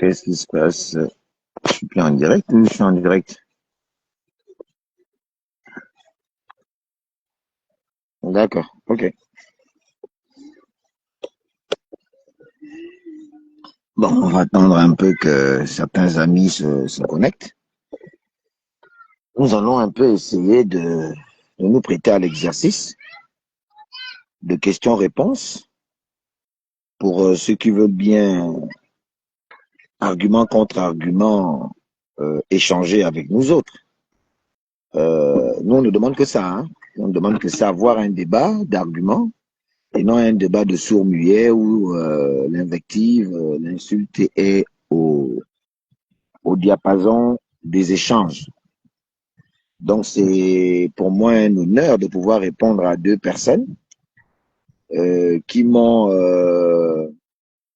Qu'est-ce qui se passe? Je suis plus en direct ou je suis en direct? D'accord, ok. Bon, on va attendre un peu que certains amis se connectent. Nous allons un peu essayer de nous prêter à l'exercice de questions-réponses pour ceux qui veulent bien, argument contre argument, échanger avec nous autres. Nous, on ne demande que ça, hein. On ne demande que ça, avoir un débat d'arguments et non un débat de sourds-muets où l'invective, l'insulte est au diapason des échanges. Donc, c'est pour moi un honneur de pouvoir répondre à deux personnes qui m'ont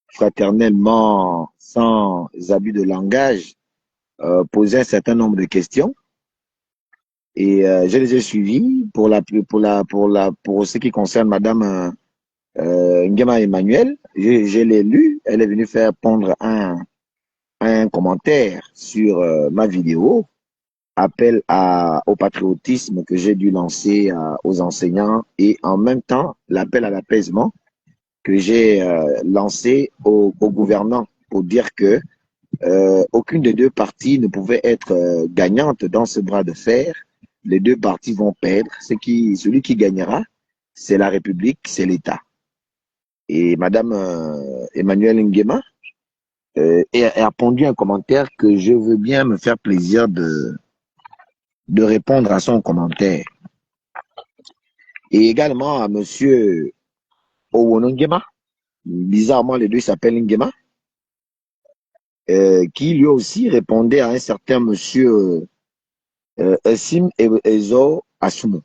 fraternellement, sans abus de langage, posé un certain nombre de questions. Et je les ai suivis pour ce qui concerne Madame Nguema Emmanuel. Je l'ai lu. Elle est venue faire pondre un commentaire sur ma vidéo, appel au patriotisme que j'ai dû lancer aux enseignants et en même temps l'appel à l'apaisement que j'ai lancé aux gouvernants pour dire que aucune des deux parties ne pouvait être gagnante dans ce bras de fer. Les deux parties vont perdre. Celui qui gagnera, c'est la République, c'est l'État. Et Madame Emmanuelle Nguema a pondu un commentaire que je veux bien me faire plaisir de répondre à son commentaire. Et également à Monsieur Owono Nguema, bizarrement les deux s'appellent Nguema, qui lui aussi répondait à un certain Monsieur Essim Ezo Asumu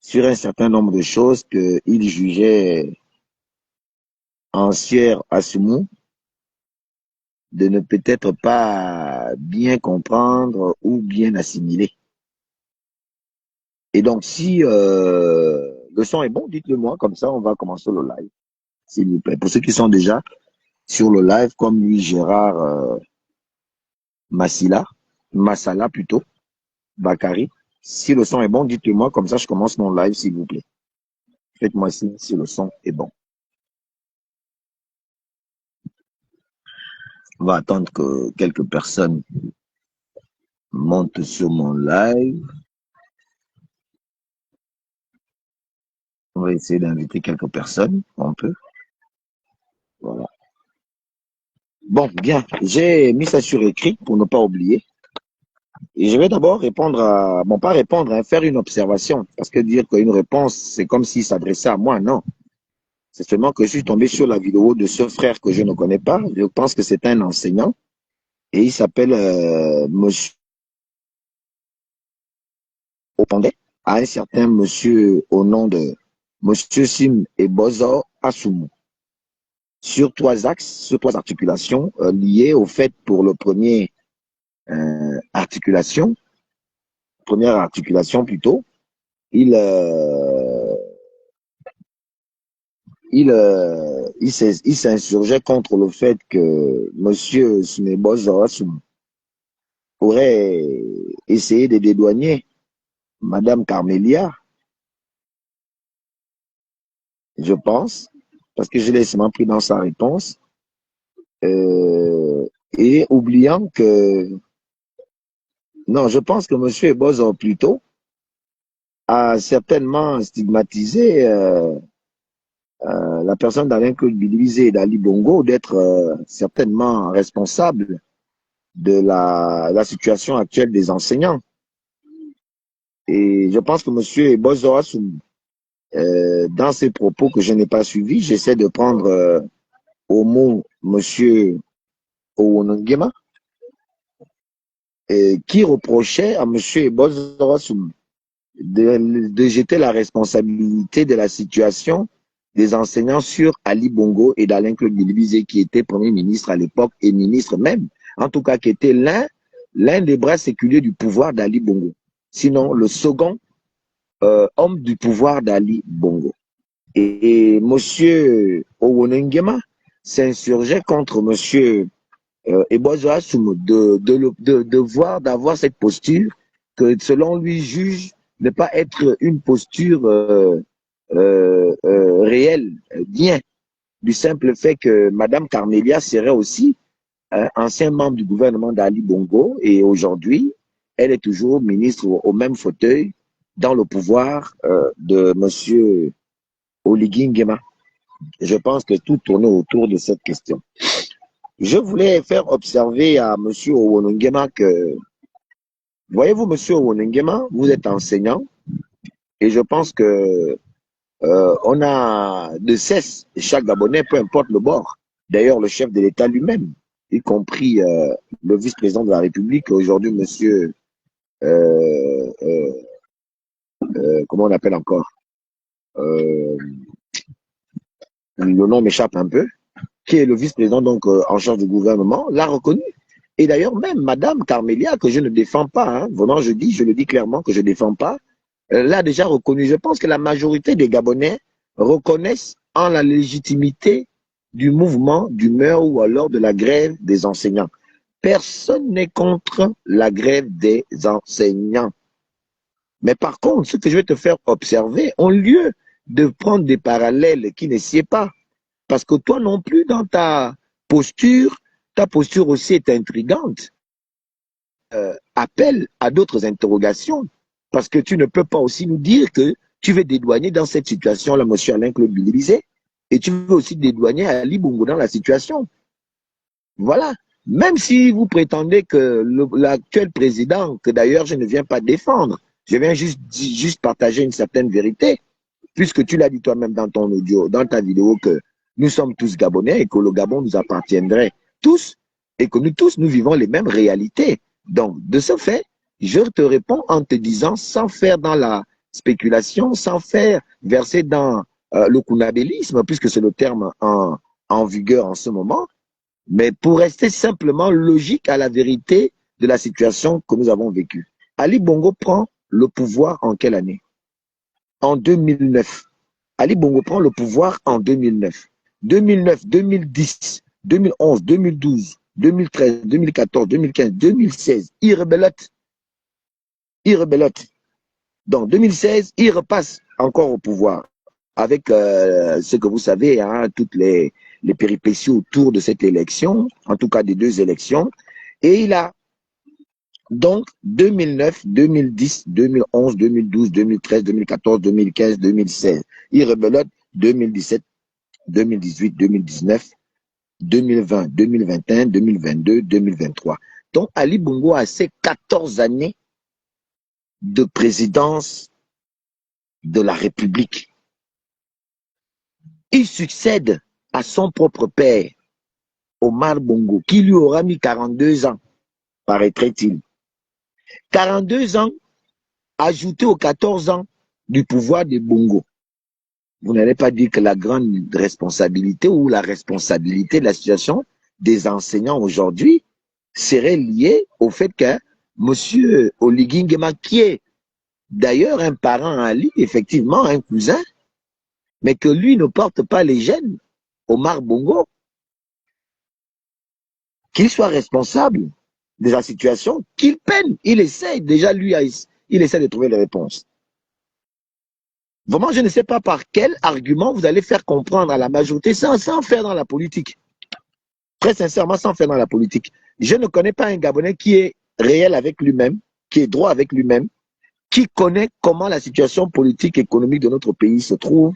sur un certain nombre de choses qu'il jugeait Ancière Asumu de ne peut-être pas bien comprendre ou bien assimiler. Et donc, si le son est bon, dites-le moi, comme ça, on va commencer le live, s'il vous plaît. Pour ceux qui sont déjà sur le live, comme lui, Gérard Massala plutôt, Bakary. Si le son est bon, dites-le moi, comme ça, je commence mon live, s'il vous plaît. Faites-moi signe si le son est bon. On va attendre que quelques personnes montent sur mon live. On va essayer d'inviter quelques personnes, on peut. Voilà. Bon, bien, j'ai mis ça sur écrit pour ne pas oublier. Et je vais d'abord répondre bon, pas répondre, hein, faire une observation. Parce que dire qu'une réponse, c'est comme s'il s'adressait à moi, non. C'est seulement que je suis tombé sur la vidéo de ce frère que je ne connais pas. Je pense que c'est un enseignant. Et il s'appelle Monsieur Opandé, à un certain monsieur au nom de Monsieur Sim et Bozo Asumu. Sur trois axes, sur trois articulations liées au fait pour le première articulation plutôt, il il s'insurgeait contre le fait que M. Smebozo aurait essayé de dédouaner Mme Carmelia, je pense, parce que je l'ai seulement pris dans sa réponse, et oubliant que, non, je pense que M. Ebozo plutôt a certainement stigmatisé la personne d'Alain Claude Bilibizé et d'Ali Bongo d'être certainement responsable de la situation actuelle des enseignants. Et je pense que M. Bozo Assoum, dans ses propos que je n'ai pas suivis, j'essaie de prendre au mot M. Owonongema, qui reprochait à M. Bozo Assoum de jeter la responsabilité de la situation des enseignants sur Ali Bongo et d'Alain Claude Bilibizé, qui était Premier ministre à l'époque et ministre même, en tout cas qui était l'un des bras séculiers du pouvoir d'Ali Bongo. Sinon, le second homme du pouvoir d'Ali Bongo. Et M. Owonengema s'insurgeait contre M. et Bozo Assoum d'avoir cette posture que selon lui juge ne pas être une posture réelle, bien, du simple fait que Madame Carmelia serait aussi ancien membre du gouvernement d'Ali Bongo et aujourd'hui, elle est toujours ministre au même fauteuil dans le pouvoir de Monsieur Oligui Nguema. Je pense que tout tournait autour de cette question. Je voulais faire observer à Monsieur Owonongema que, voyez-vous, Monsieur Owonongema, vous êtes enseignant et je pense que on a de cesse, chaque Gabonais, peu importe le bord. D'ailleurs, le chef de l'État lui-même, y compris le vice-président de la République, aujourd'hui, Monsieur, comment on appelle encore, euh, le nom m'échappe un peu, qui est le vice-président donc en charge du gouvernement, l'a reconnu. Et d'ailleurs, même Madame Carmelia, que je ne défends pas, hein, vraiment je le dis clairement que je ne défends pas, l'a déjà reconnu. Je pense que la majorité des Gabonais reconnaissent en la légitimité du mouvement d'humeur ou alors de la grève des enseignants. Personne n'est contre la grève des enseignants. Mais par contre, ce que je vais te faire observer, au lieu de prendre des parallèles qui ne sied pas, parce que toi non plus, dans ta posture aussi est intrigante, appelle à d'autres interrogations, parce que tu ne peux pas aussi nous dire que tu veux dédouaner dans cette situation-là M. Alain-Claude Bilibizé, et tu veux aussi dédouaner Ali Bongo dans la situation. Voilà. Même si vous prétendez que l'actuel président, que d'ailleurs je ne viens pas défendre, je viens juste partager une certaine vérité, puisque tu l'as dit toi-même dans ton audio, dans ta vidéo, que nous sommes tous Gabonais et que le Gabon nous appartiendrait tous et que nous tous, nous vivons les mêmes réalités. Donc, de ce fait, je te réponds en te disant, sans faire dans la spéculation, sans faire verser dans le kunabélisme, puisque c'est le terme en vigueur en ce moment, mais pour rester simplement logique à la vérité de la situation que nous avons vécue. Ali Bongo prend le pouvoir en quelle année? En 2009. Ali Bongo prend le pouvoir en 2009. 2009, 2010, 2011, 2012, 2013, 2014, 2015, 2016, il rebelote. Il rebelote. Donc 2016, il repasse encore au pouvoir avec ce que vous savez, hein, toutes les péripéties autour de cette élection, en tout cas des deux élections. Et il a donc 2009, 2010, 2011, 2012, 2013, 2014, 2015, 2016. Il rebelote 2017, 2018, 2019, 2020, 2021, 2022, 2023. Donc Ali Bongo a ses 14 années de présidence de la République. Il succède à son propre père, Omar Bongo, qui lui aura mis 42 ans, paraîtrait-il. 42 ans ajoutés aux 14 ans du pouvoir de Bongo. Vous n'allez pas dire que la grande responsabilité ou la responsabilité de la situation des enseignants aujourd'hui serait liée au fait que M. Oligui Nguema, qui est d'ailleurs un parent à Ali, effectivement un cousin, mais que lui ne porte pas les gènes, Omar Bongo, qu'il soit responsable de la situation, qu'il peine, il essaie, déjà lui, il essaie de trouver les réponses. Vraiment, je ne sais pas par quel argument vous allez faire comprendre à la majorité sans faire dans la politique. Très sincèrement, sans faire dans la politique. Je ne connais pas un Gabonais qui est réel avec lui-même, qui est droit avec lui-même, qui connaît comment la situation politique et économique de notre pays se trouve,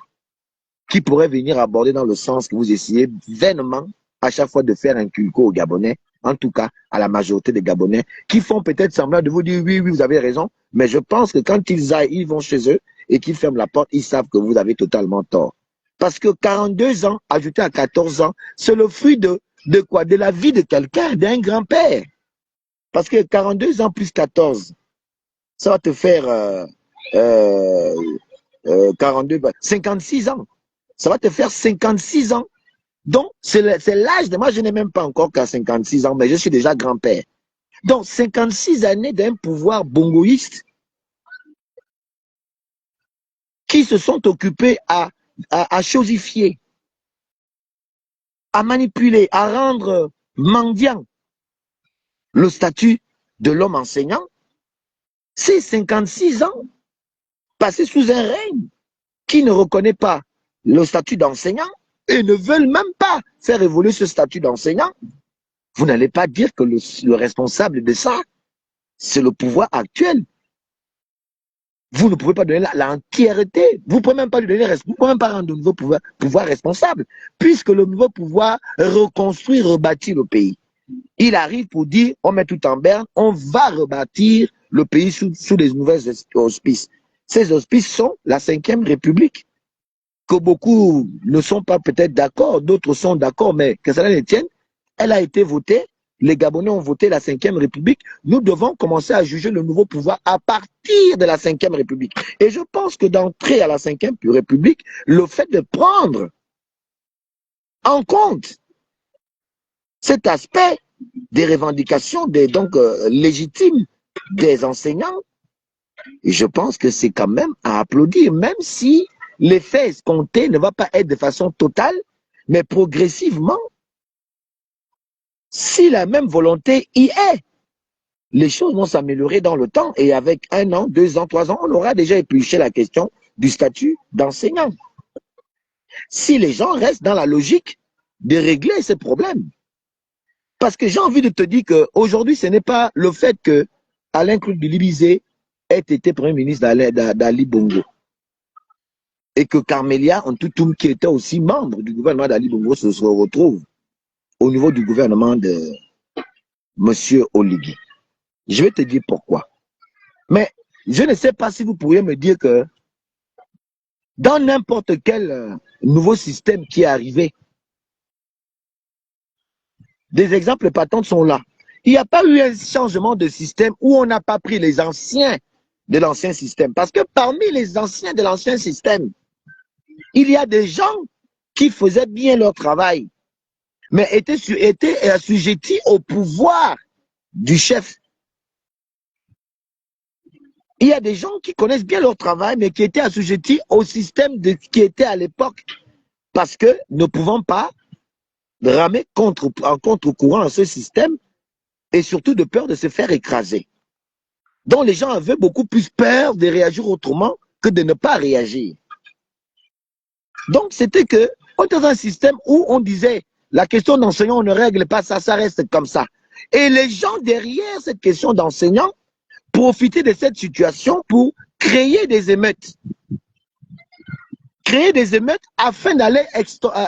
qui pourrait venir aborder dans le sens que vous essayez vainement à chaque fois de faire inculquer aux Gabonais, en tout cas à la majorité des Gabonais, qui font peut-être semblant de vous dire oui, oui, vous avez raison, mais je pense que quand ils vont chez eux et qu'ils ferment la porte, ils savent que vous avez totalement tort. Parce que 42 ans ajouté à 14 ans, c'est le fruit de quoi? De la vie de quelqu'un, d'un grand-père. Parce que 42 ans plus 14, ça va te faire 42, 56 ans. Ça va te faire 56 ans. Donc, c'est l'âge de moi, je n'ai même pas encore qu'à 56 ans, mais je suis déjà grand-père. Donc, 56 années d'un pouvoir bongoïste qui se sont occupés à chosifier, à manipuler, à rendre mendiant le statut de l'homme enseignant, c'est 56 ans passés sous un règne qui ne reconnaît pas le statut d'enseignant et ne veulent même pas faire évoluer ce statut d'enseignant. Vous n'allez pas dire que le responsable de ça, c'est le pouvoir actuel. Vous ne pouvez pas donner l'entièreté. Vous ne pouvez même pas lui donner, vous ne pouvez même pas rendre le nouveau pouvoir responsable, puisque le nouveau pouvoir reconstruit, rebâtit le pays. Il arrive pour dire, on met tout en berne, on va rebâtir le pays sous des nouvelles auspices. Ces auspices sont la Ve République, que beaucoup ne sont pas peut-être d'accord, d'autres sont d'accord, mais que cela ne tienne, elle a été votée, les Gabonais ont voté la Ve République, nous devons commencer à juger le nouveau pouvoir à partir de la Ve République. Et je pense que d'entrer à la Ve République, le fait de prendre en compte cet aspect des revendications légitimes des enseignants, et je pense que c'est quand même à applaudir, même si l'effet escompté ne va pas être de façon totale, mais progressivement, si la même volonté y est, les choses vont s'améliorer dans le temps et avec 1 an, 2 ans, 3 ans, on aura déjà épluché la question du statut d'enseignant. Si les gens restent dans la logique de régler ces problèmes. Parce que j'ai envie de te dire qu'aujourd'hui, ce n'est pas le fait que Alain Claude Bilibizé ait été Premier ministre d'Ali Bongo et que Carmelia Ntoutoum, qui était aussi membre du gouvernement d'Ali Bongo, se retrouve au niveau du gouvernement de M. Oligui. Je vais te dire pourquoi. Mais je ne sais pas si vous pourriez me dire que dans n'importe quel nouveau système qui est arrivé, des exemples patents sont là. Il n'y a pas eu un changement de système où on n'a pas pris les anciens de l'ancien système. Parce que parmi les anciens de l'ancien système, il y a des gens qui faisaient bien leur travail, mais étaient assujettis au pouvoir du chef. Il y a des gens qui connaissent bien leur travail, mais qui étaient assujettis au système qui était à l'époque, parce que ne pouvant pas ramer en contre-courant à ce système, et surtout de peur de se faire écraser. Donc les gens avaient beaucoup plus peur de réagir autrement que de ne pas réagir. Donc c'était que, on était dans un système où on disait, la question d'enseignant, on ne règle pas ça, ça reste comme ça. Et les gens derrière cette question d'enseignant profitaient de cette situation pour créer des émeutes. Créer des émeutes afin d'aller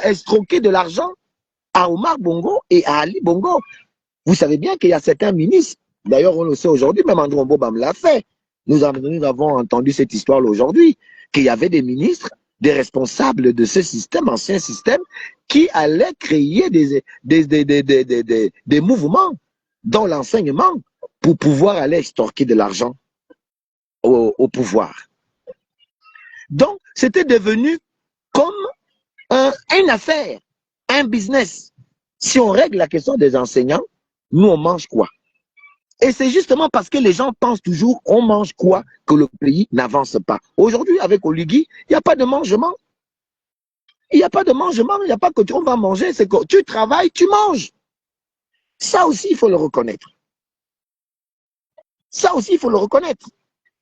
escroquer de l'argent à Omar Bongo et à Ali Bongo. Vous savez bien qu'il y a certains ministres, d'ailleurs on le sait aujourd'hui, même André Mbobam l'a fait. Nous avons entendu cette histoire aujourd'hui, qu'il y avait des ministres, des responsables de ce système, ancien système, qui allaient créer des mouvements dans l'enseignement pour pouvoir aller extorquer de l'argent au pouvoir. Donc, c'était devenu comme une affaire, un business. Si on règle la question des enseignants, nous, on mange quoi? Et c'est justement parce que les gens pensent toujours on mange quoi que le pays n'avance pas. Aujourd'hui, avec Oligui, il n'y a pas de mangement. Il n'y a pas de mangement, il n'y a pas que on va manger, c'est que tu travailles, tu manges. Ça aussi, il faut le reconnaître. Ça aussi, il faut le reconnaître.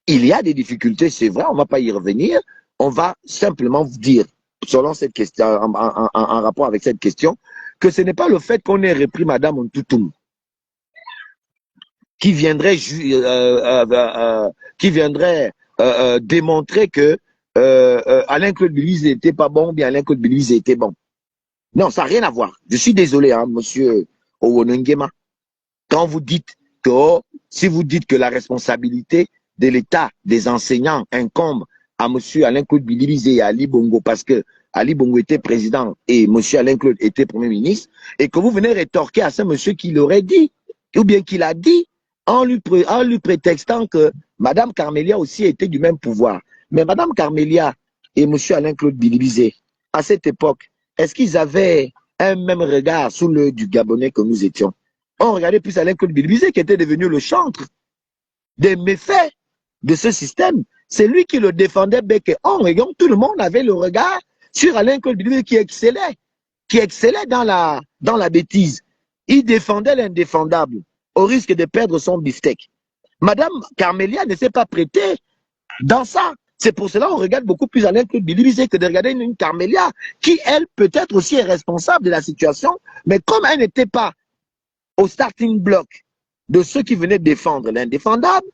Il y a des difficultés, c'est vrai, on ne va pas y revenir. On va simplement vous dire, selon cette question, en rapport avec cette question, que ce n'est pas le fait qu'on ait repris Madame Ntoutoum qui viendrait démontrer que Alain Claude Bilibizé n'était pas bon, bien Alain Claude Bilibizé était bon. Non, ça n'a rien à voir. Je suis désolé, hein, monsieur Owonengema. Quand vous dites que, si vous dites que la responsabilité de l'État des enseignants incombe à monsieur Alain Claude Bilibizé et à Ali Bongo, parce que Ali Bongo était président et monsieur Alain Claude était Premier ministre, et que vous venez rétorquer à ce monsieur qui l'aurait dit, ou bien qu'il a dit, en lui prétextant que Madame Carmelia aussi était du même pouvoir. Mais Madame Carmelia et monsieur Alain Claude Bilibizé, à cette époque, est-ce qu'ils avaient un même regard sous l'œil du Gabonais que nous étions? On regardait plus Alain Claude Bilibizé qui était devenu le chantre des méfaits de ce système. C'est lui qui le défendait bec et ongle. Et donc tout le monde avait le regard sur Alain Claude Bilibizé qui excellait dans la bêtise. Il défendait l'indéfendable. au risque de perdre son beefsteak. Madame Carmélia ne s'est pas prêtée dans ça. C'est pour cela qu'on regarde beaucoup plus Alain Claude Bilibisé que de regarder une Carmélia qui, elle, peut-être aussi est responsable de la situation, mais comme elle n'était pas au starting block de ceux qui venaient défendre l'indéfendable,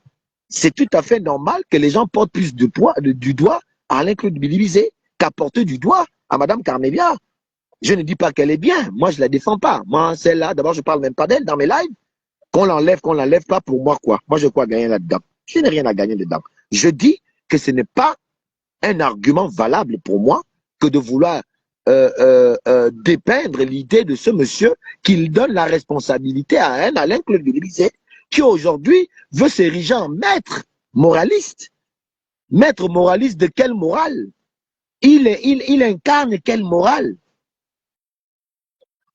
c'est tout à fait normal que les gens portent plus du doigt à Alain Claude Bilibisé qu'à porter du doigt à Madame Carmélia. Je ne dis pas qu'elle est bien, moi je ne la défends pas. Moi, celle-là, d'abord je ne parle même pas d'elle dans mes lives. Qu'on l'enlève pas, pour moi quoi. Moi je crois gagner là-dedans. Je n'ai rien à gagner dedans. Je dis que ce n'est pas un argument valable pour moi que de vouloir dépeindre l'idée de ce monsieur qu'il donne la responsabilité à un Alain Claude Bilibisé qui aujourd'hui veut s'ériger en maître moraliste. Maître moraliste de quelle morale? Il incarne quelle morale?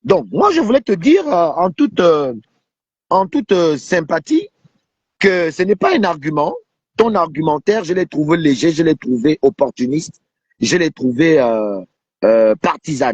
Donc, moi, je voulais te dire en toute sympathie que ce n'est pas un argument. Ton argumentaire, je l'ai trouvé léger, je l'ai trouvé opportuniste, je l'ai trouvé partisan.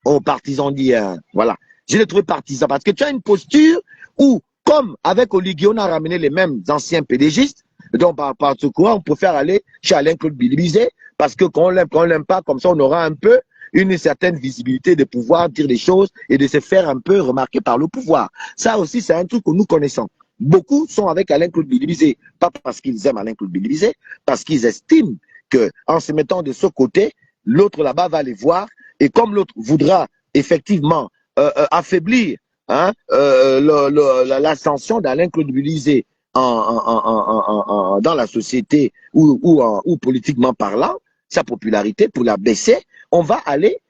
Oh, partisan dit, voilà. Je l'ai trouvé partisan parce que tu as une posture où, comme avec Oligui, on a ramené les mêmes anciens pédégistes, donc par ce courant, on préfère aller chez Alain Claude Bilibisé parce que quand on l'aime pas, comme ça, on aura un peu une certaine visibilité de pouvoir dire des choses et de se faire un peu remarquer par le pouvoir. Ça aussi, c'est un truc que nous connaissons. Beaucoup sont avec Alain Claude Bilibisé, pas parce qu'ils aiment Alain Claude Bilibisé, parce qu'ils estiment qu'en se mettant de ce côté, l'autre là-bas va les voir, et comme l'autre voudra effectivement affaiblir l'ascension d'Alain Claude Bilibisé dans la société ou politiquement parlant, sa popularité, pour la baisser, on va aller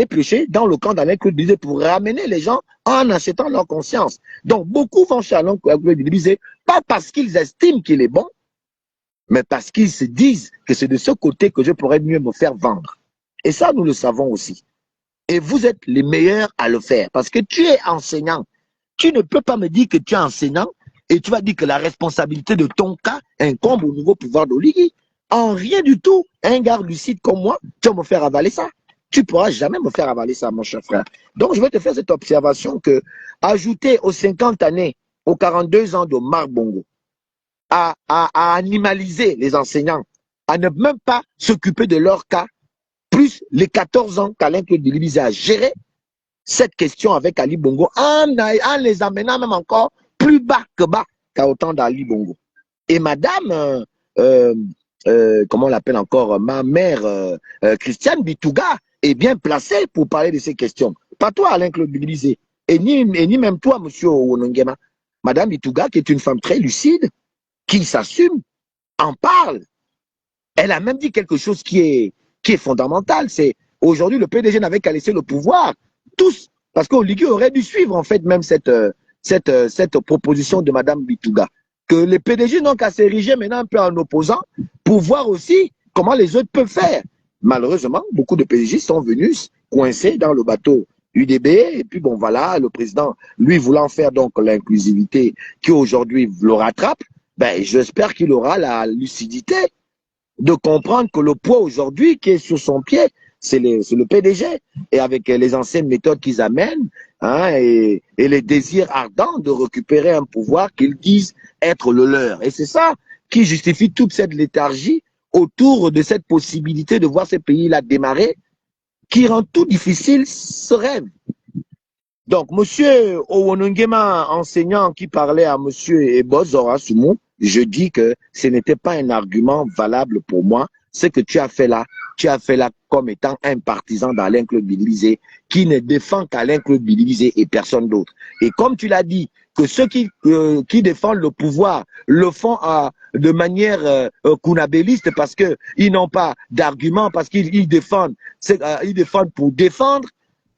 piocher dans le camp d'Alain Claude Bilibisé pour ramener les gens en achetant leur conscience. Donc, beaucoup vont chez Alain Claude Bilibisé, pas parce qu'ils estiment qu'il est bon, mais parce qu'ils se disent que c'est de ce côté que je pourrais mieux me faire vendre. Et ça, nous le savons aussi. Et vous êtes les meilleurs à le faire, parce que tu es enseignant. Tu ne peux pas me dire que tu es enseignant et tu vas dire que la responsabilité de ton cas incombe au nouveau pouvoir d'Oligui. En rien du tout, un gars lucide comme moi, tu vas me faire avaler ça. Tu ne pourras jamais me faire avaler ça, mon cher frère. Donc, je vais te faire cette observation que, ajouter aux 50 années, aux 42 ans de Marc Bongo, à animaliser les enseignants, à ne même pas s'occuper de leur cas, plus les 14 ans qu'Alain Claude Bilibisé a géré cette question avec Ali Bongo, en les amenant même encore plus bas qu'à autant d'Ali Bongo. Et madame, comment on l'appelle encore, ma mère, Christiane Bitouga, est bien placée pour parler de ces questions. Pas toi, Alain Claude Bilibisé, et ni même toi, monsieur Owonongema. Madame Bitouga, qui est une femme très lucide, qui s'assume, en parle. Elle a même dit quelque chose qui est fondamental. C'est aujourd'hui, le PDG n'avait qu'à laisser le pouvoir. Tous. Parce qu'Oligui aurait dû suivre, en fait, même cette proposition de Madame Bitouga. Que les PDG n'ont qu'à s'ériger maintenant un peu en opposant pour voir aussi comment les autres peuvent faire. Malheureusement, beaucoup de PDG sont venus coincés dans le bateau UDB. Et puis, bon, voilà, le président, lui, voulant faire donc l'inclusivité qui aujourd'hui le rattrape, ben, j'espère qu'il aura la lucidité de comprendre que le poids aujourd'hui qui est sur son pied, c'est le PDG. Et avec les anciennes méthodes qu'ils amènent, hein, et les désirs ardents de récupérer un pouvoir qu'ils disent être le leur. Et c'est ça qui justifie toute cette léthargie autour de cette possibilité de voir ces pays-là démarrer, qui rend tout difficile ce rêve. Donc, monsieur Owonongema, enseignant qui parlait à monsieur Ebozora Soumou, je dis que ce n'était pas un argument valable pour moi. Ce que tu as fait là comme étant un partisan d'Alain Claude Bilibisé qui ne défend qu'Alain Claude Bilibisé et personne d'autre. Et comme tu l'as dit, que ceux qui défendent le pouvoir le font de manière kounabéliste parce qu'ils n'ont pas d'argument, parce qu'ils défendent pour défendre,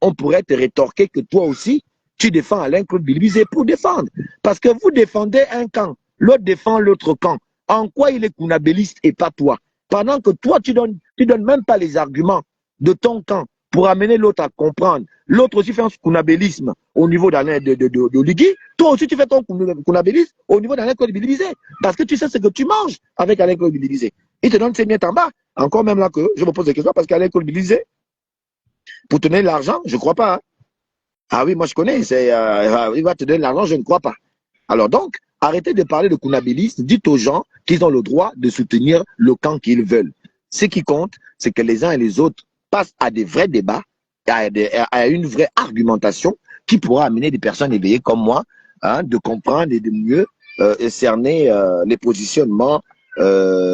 on pourrait te rétorquer que toi aussi, tu défends Alain Claude Bilibisé pour défendre. Parce que vous défendez un camp, l'autre défend l'autre camp. En quoi il est kounabéliste et pas toi? Pendant que toi, tu donnes même pas les arguments de ton camp pour amener l'autre à comprendre. L'autre aussi fait un kounabélisme au niveau d'Oligui. Toi aussi, tu fais ton kounabélisme au niveau d'Alain Claude Bilibisé. Parce que tu sais ce que tu manges avec Alain Claude Bilibisé. Il te donne ses miettes en bas. Encore même là que je me pose des questions parce qu'Alain Claude Bilibisé, pour te donner l'argent, je ne crois pas. Hein. Ah oui, moi je connais. Il va te donner l'argent, je ne crois pas. Alors donc, arrêtez de parler de Kounabilisme, dites aux gens qu'ils ont le droit de soutenir le camp qu'ils veulent. Ce qui compte, c'est que les uns et les autres passent à des vrais débats, à une vraie argumentation qui pourra amener des personnes éveillées comme moi, hein, de comprendre et de mieux cerner les positionnements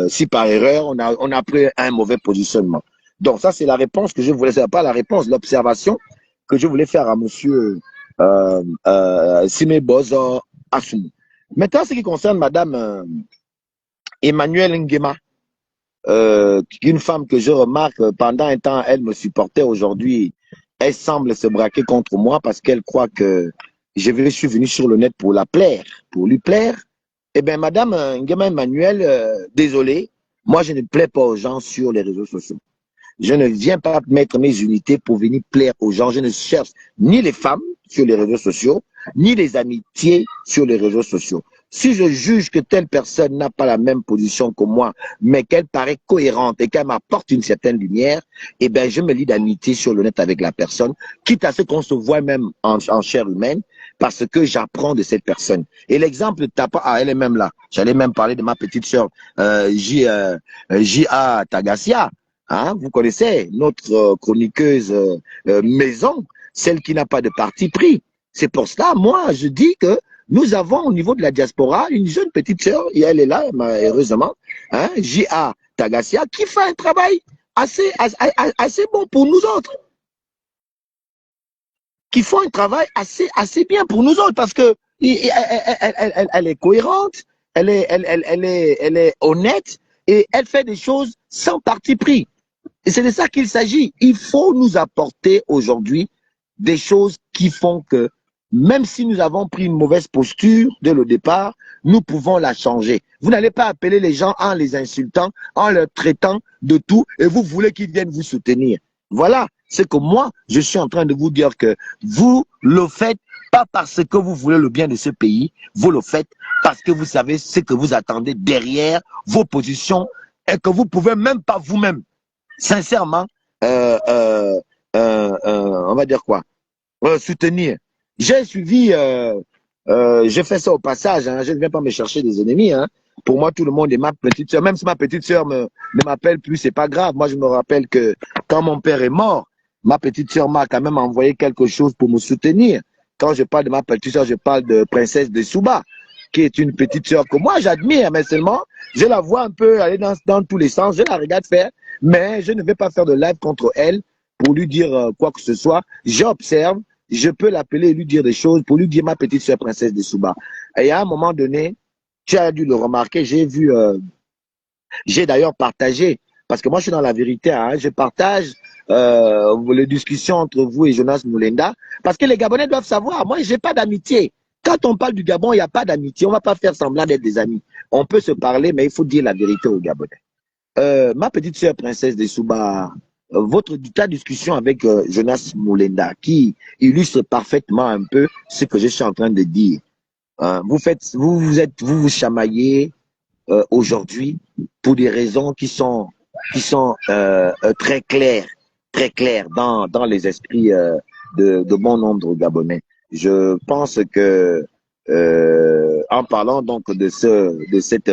si par erreur on a pris un mauvais positionnement. Donc ça, c'est la réponse que je voulais, c'est pas la réponse, l'observation que je voulais faire à monsieur Sime Bozo Assoumou. Maintenant, ce qui concerne madame Emmanuelle Nguema, une femme que je remarque, pendant un temps, elle me supportait, aujourd'hui, elle semble se braquer contre moi parce qu'elle croit que je suis venu sur le net pour la plaire, pour lui plaire. Eh bien, madame Nguema Emmanuel, désolé, moi je ne plais pas aux gens sur les réseaux sociaux. Je ne viens pas mettre mes unités pour venir plaire aux gens. Je ne cherche ni les femmes sur les réseaux sociaux, ni les amitiés sur les réseaux sociaux. Si je juge que telle personne n'a pas la même position que moi, mais qu'elle paraît cohérente et qu'elle m'apporte une certaine lumière, eh bien, je me lie d'amitié sur le net avec la personne, quitte à ce qu'on se voit même en chair humaine, parce que j'apprends de cette personne. Et l'exemple de Tapa, elle est même là. J'allais même parler de ma petite sœur, J.A. Tagassia. Hein, vous connaissez notre chroniqueuse maison, celle qui n'a pas de parti pris. C'est pour cela, moi, je dis que nous avons au niveau de la diaspora une jeune petite sœur, et elle est là, heureusement, hein, J.A. Tagassia, qui fait un travail assez bon pour nous autres. Qui font un travail assez bien pour nous autres, parce que elle est cohérente, elle est honnête, et elle fait des choses sans parti pris. Et c'est de ça qu'il s'agit. Il faut nous apporter aujourd'hui des choses qui font que, même si nous avons pris une mauvaise posture dès le départ, nous pouvons la changer. Vous n'allez pas appeler les gens en les insultant, en leur traitant de tout, et vous voulez qu'ils viennent vous soutenir. Voilà, c'est que moi, je suis en train de vous dire que vous le faites pas parce que vous voulez le bien de ce pays, vous le faites parce que vous savez ce que vous attendez derrière vos positions et que vous pouvez même pas vous-même. Sincèrement, on va dire quoi, soutenir. J'ai suivi, j'ai fait ça au passage, hein, je ne viens pas me chercher des ennemis. Hein. Pour moi, tout le monde est ma petite soeur. Même si ma petite soeur ne m'appelle plus, c'est pas grave. Moi, je me rappelle que quand mon père est mort, ma petite soeur m'a quand même envoyé quelque chose pour me soutenir. Quand je parle de ma petite soeur, je parle de Princesse de Souba, qui est une petite soeur que moi j'admire, mais seulement je la vois un peu aller dans tous les sens, je la regarde faire, mais je ne vais pas faire de live contre elle pour lui dire quoi que ce soit. J'observe, je peux l'appeler et lui dire des choses, pour lui dire ma petite soeur Princesse de Souba. Et à un moment donné, tu as dû le remarquer, j'ai vu, j'ai d'ailleurs partagé, parce que moi je suis dans la vérité, hein, je partage les discussions entre vous et Jonas Moulenda, parce que les Gabonais doivent savoir, moi j'ai pas d'amitié. Quand on parle du Gabon, il n'y a pas d'amitié, on ne va pas faire semblant d'être des amis. On peut se parler, mais il faut dire la vérité aux Gabonais. Ma petite sœur Princesse de Souba, ta discussion avec Jonas Moulenda, qui illustre parfaitement un peu ce que je suis en train de dire. Vous chamaillez aujourd'hui pour des raisons qui sont très claires dans les esprits de bon nombre de Gabonais. Je pense que en parlant donc de cette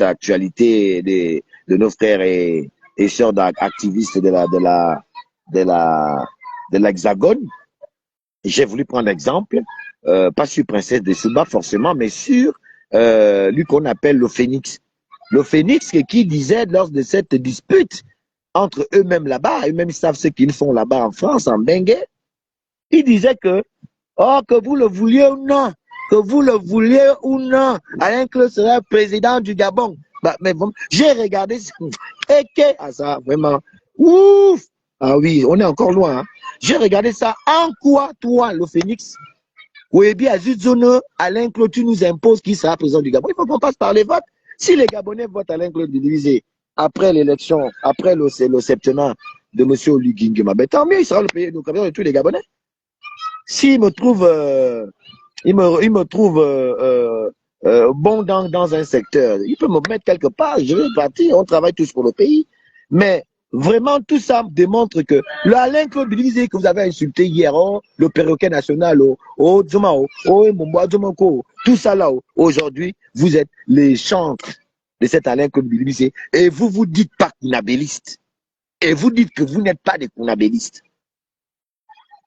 actualité de nos frères et sœurs activistes de l'Hexagone, j'ai voulu prendre l'exemple, pas sur Princesse de Souba forcément, mais sur lui qu'on appelle le Phénix. Le Phénix qui disait lors de cette dispute entre eux-mêmes là-bas, eux-mêmes savent ce qu'ils font là-bas en France, en Benguet, il disait que, oh, que vous le vouliez ou non, Alain Claude serait président du Gabon. Bah, mais bon, j'ai regardé ça, et que, ça, vraiment, ouf, ah oui, on est encore loin, hein. J'ai regardé ça, en quoi, toi, le Phénix, oui, bien, Zuzono, Alain Claude, tu nous imposes qui sera président du Gabon. Il faut qu'on passe par les votes. Si les Gabonais votent Alain Claude Divisé après l'élection, après le septennat de M. Olugingema, ben tant mieux, il sera le président de tous les Gabonais. S'il me trouve, bon dans un secteur, il peut me mettre quelque part, je vais partir, on travaille tous pour le pays. Mais Vraiment, tout ça démontre que le Alain Claude Bilizé que vous avez insulté hier, oh, le perroquet national, tout ça là, aujourd'hui, vous êtes les chantres de cet Alain Claude Bilizé et vous vous dites pas kunabéliste. Et vous dites que vous n'êtes pas des kunabélistes.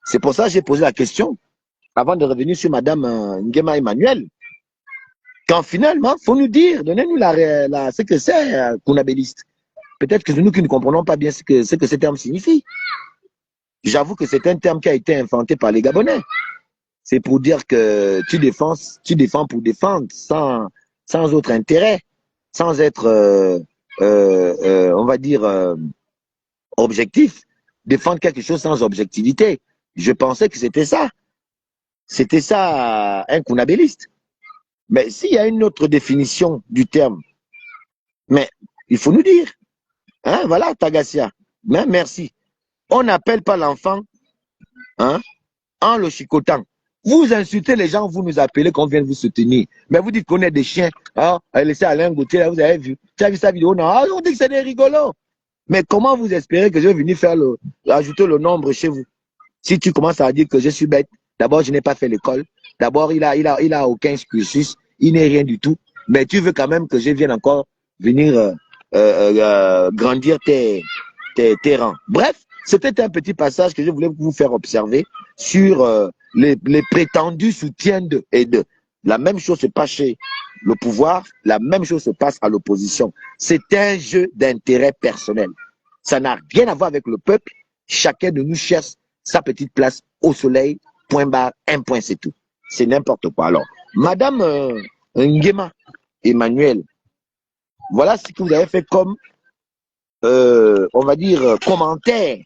C'est pour ça que j'ai posé la question, avant de revenir sur Madame Nguema Emmanuel, quand finalement, il faut nous dire, donnez-nous ce que c'est kunabéliste. Peut-être que nous qui ne comprenons pas bien ce que ce terme signifie. J'avoue que c'est un terme qui a été inventé par les Gabonais. C'est pour dire que tu défends pour défendre, sans autre intérêt, sans être, on va dire, objectif. Défendre quelque chose sans objectivité. Je pensais que c'était ça. C'était ça, un kunabéliste. Mais s'il y a une autre définition du terme, mais il faut nous dire. Hein, voilà, Tagassia. Mais merci. On n'appelle pas l'enfant hein, en le chicotant. Vous insultez les gens, vous nous appelez qu'on vient vous soutenir. Mais vous dites qu'on est des chiens. Hein, laissez Alain Gauthier, là, vous avez vu. Tu as vu sa vidéo? Non, on dit que c'est des rigolos. Mais comment vous espérez que je vais venir ajouter le nombre chez vous? Si tu commences à dire que je suis bête, d'abord, je n'ai pas fait l'école. D'abord, il a aucun cursus. Il n'est rien du tout. Mais tu veux quand même que je vienne encore venir grandir tes rangs. Bref, c'était un petit passage que je voulais vous faire observer sur les prétendus soutiens de et de. La même chose se passe chez le pouvoir, la même chose se passe à l'opposition. C'est un jeu d'intérêt personnel. Ça n'a rien à voir avec le peuple. Chacun de nous cherche sa petite place au soleil, point barre, un point, c'est tout. C'est n'importe quoi. Alors, Madame Nguema Emmanuel, voilà ce que vous avez fait comme, on va dire, commentaire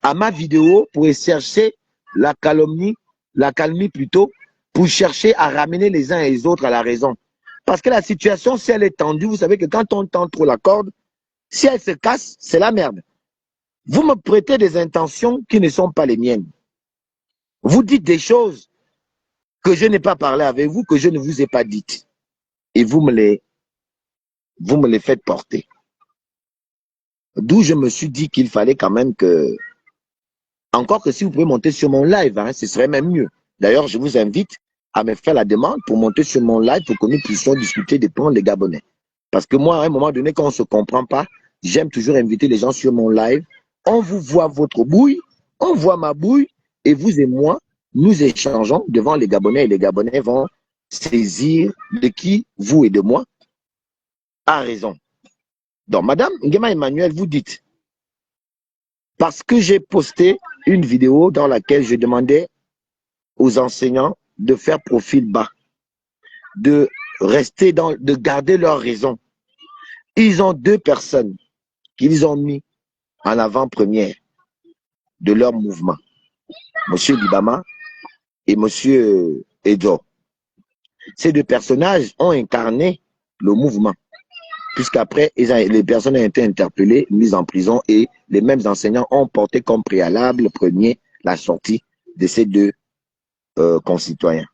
à ma vidéo pour chercher la calomnie, la calmie plutôt, pour chercher à ramener les uns et les autres à la raison. Parce que la situation, si elle est tendue, vous savez que quand on tend trop la corde, si elle se casse, c'est la merde. Vous me prêtez des intentions qui ne sont pas les miennes. Vous dites des choses que je n'ai pas parlé avec vous, que je ne vous ai pas dites. Et vous me les faites porter. D'où je me suis dit qu'il fallait quand même que, encore que si vous pouvez monter sur mon live, hein, ce serait même mieux. D'ailleurs, je vous invite à me faire la demande pour monter sur mon live pour que nous puissions discuter des points des Gabonais. Parce que moi, à un moment donné, quand on ne se comprend pas, j'aime toujours inviter les gens sur mon live. On vous voit votre bouille, on voit ma bouille, et vous et moi, nous échangeons devant les Gabonais, et les Gabonais vont saisir de qui, vous et de moi, a raison. Donc, Madame Nguema Emmanuel, vous dites, parce que j'ai posté une vidéo dans laquelle je demandais aux enseignants de faire profil bas, de rester de garder leur raison. Ils ont deux personnes qu'ils ont mis en avant-première de leur mouvement. Monsieur Libama et Monsieur Edo. Ces deux personnages ont incarné le mouvement, puisqu'après, les personnes ont été interpellées, mises en prison, et les mêmes enseignants ont porté comme préalable premier la sortie de ces deux concitoyens.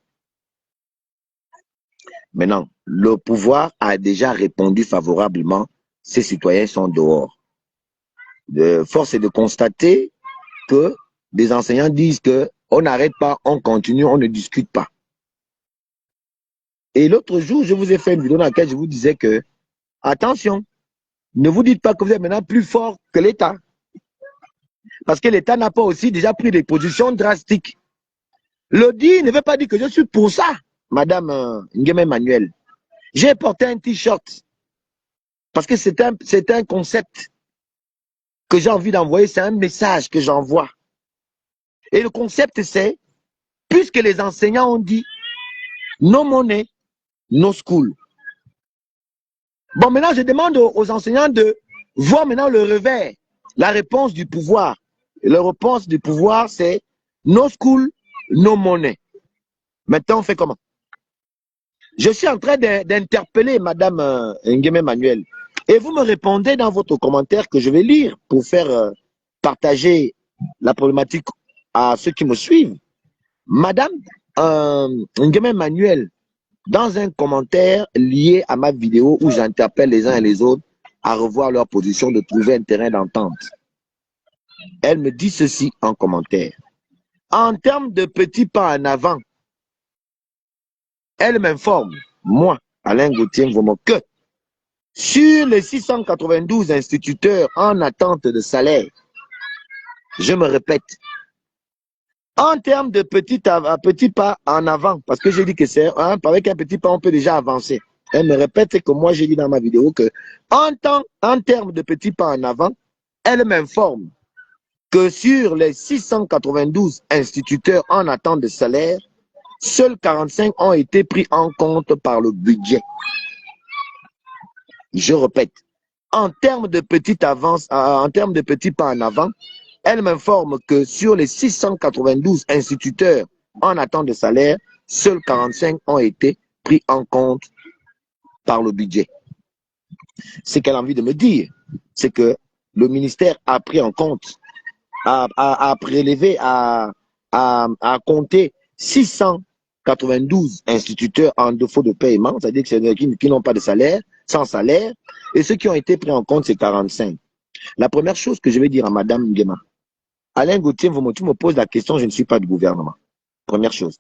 Maintenant, le pouvoir a déjà répondu favorablement, ces citoyens sont dehors. Force est de constater que des enseignants disent qu'on n'arrête pas, on continue, on ne discute pas. Et l'autre jour, je vous ai fait une vidéo dans laquelle je vous disais que, attention, ne vous dites pas que vous êtes maintenant plus fort que l'État. Parce que l'État n'a pas aussi déjà pris des positions drastiques. Le dire ne veut pas dire que je suis pour ça, Madame Nguema Emmanuel. J'ai porté un t-shirt parce que c'est un concept que j'ai envie d'envoyer, c'est un message que j'envoie. Et le concept, c'est, puisque les enseignants ont dit, no money, no school. Bon, maintenant, je demande aux enseignants de voir maintenant le revers, la réponse du pouvoir. Et la réponse du pouvoir, c'est no school, no money. Maintenant, on fait comment? Je suis en train d'interpeller Madame Nguema Emmanuel. Et vous me répondez dans votre commentaire que je vais lire pour faire partager la problématique à ceux qui me suivent. Madame Nguema Emmanuel, dans un commentaire lié à ma vidéo où j'interpelle les uns et les autres, à revoir leur position, de trouver un terrain d'entente. Elle me dit ceci en commentaire. En termes de petits pas en avant, elle m'informe, moi, Alain Gauthier Mvomo, que sur les 692 instituteurs en attente de salaire, je me répète, en termes de petits pas en avant, parce que j'ai dit que c'est avec un petit pas, on peut déjà avancer. Elle me répète que moi, j'ai dit dans ma vidéo que en termes de petits pas en avant, elle m'informe que sur les 692 instituteurs en attente de salaire, seuls 45 ont été pris en compte par le budget. Je répète, en termes de petite avance, en termes de petits pas en avant, elle m'informe que sur les 692 instituteurs en attente de salaire, seuls 45 ont été pris en compte par le budget. Ce qu'elle a envie de me dire, c'est que le ministère a pris en compte, a prélevé, a compté 692 instituteurs en défaut de paiement, c'est-à-dire que c'est qui n'ont pas de salaire, sans salaire, et ceux qui ont été pris en compte, c'est 45. La première chose que je vais dire à Madame Nguema, Alain Gauthier, tu me poses la question, je ne suis pas du gouvernement. Première chose,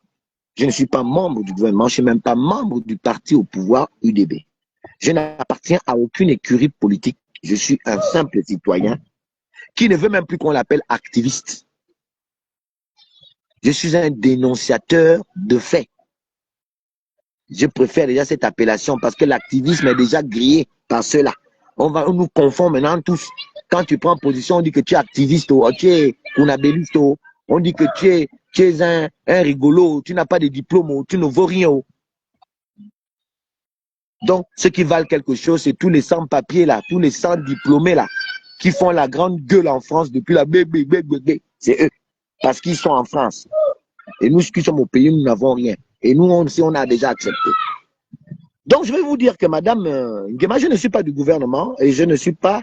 je ne suis pas membre du gouvernement, je ne suis même pas membre du parti au pouvoir UDB. Je n'appartiens à aucune écurie politique. Je suis un simple citoyen qui ne veut même plus qu'on l'appelle activiste. Je suis un dénonciateur de faits. Je préfère déjà cette appellation parce que l'activisme est déjà grillé par ceux-là. On nous confond maintenant tous. Quand tu prends position, on dit que tu es activiste, tu es unabelliste, on dit que tu es un rigolo, tu n'as pas de diplôme, tu ne vaux rien. Donc, ceux qui valent quelque chose, c'est tous les sans-papiers là, tous les sans-diplômés là, qui font la grande gueule en France depuis la bébé. C'est eux. Parce qu'ils sont en France. Et nous qui sommes au pays, nous n'avons rien. Et nous, on a déjà accepté. Donc, je vais vous dire que Madame Nguema, je ne suis pas du gouvernement et je ne suis pas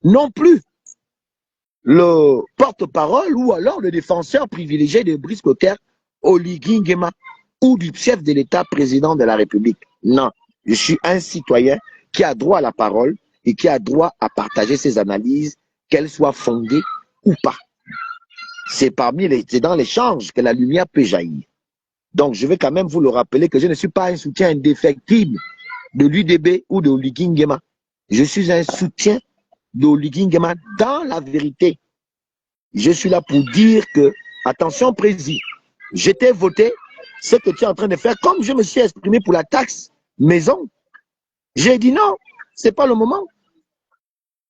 non plus le porte-parole ou alors le défenseur privilégié de Brice Clotaire, Oligui Nguema, ou du chef de l'État, président de la République. Non, je suis un citoyen qui a droit à la parole et qui a droit à partager ses analyses, qu'elles soient fondées ou pas. C'est dans l'échange que la lumière peut jaillir. Donc, je vais quand même vous le rappeler que je ne suis pas un soutien indéfectible de l'UDB ou de Oligui Nguema. Je suis un soutien d'Oligui Nguema dans la vérité. Je suis là pour dire que, attention président, j'étais voté, ce que tu es en train de faire, comme je me suis exprimé pour la taxe maison, j'ai dit non, ce n'est pas le moment.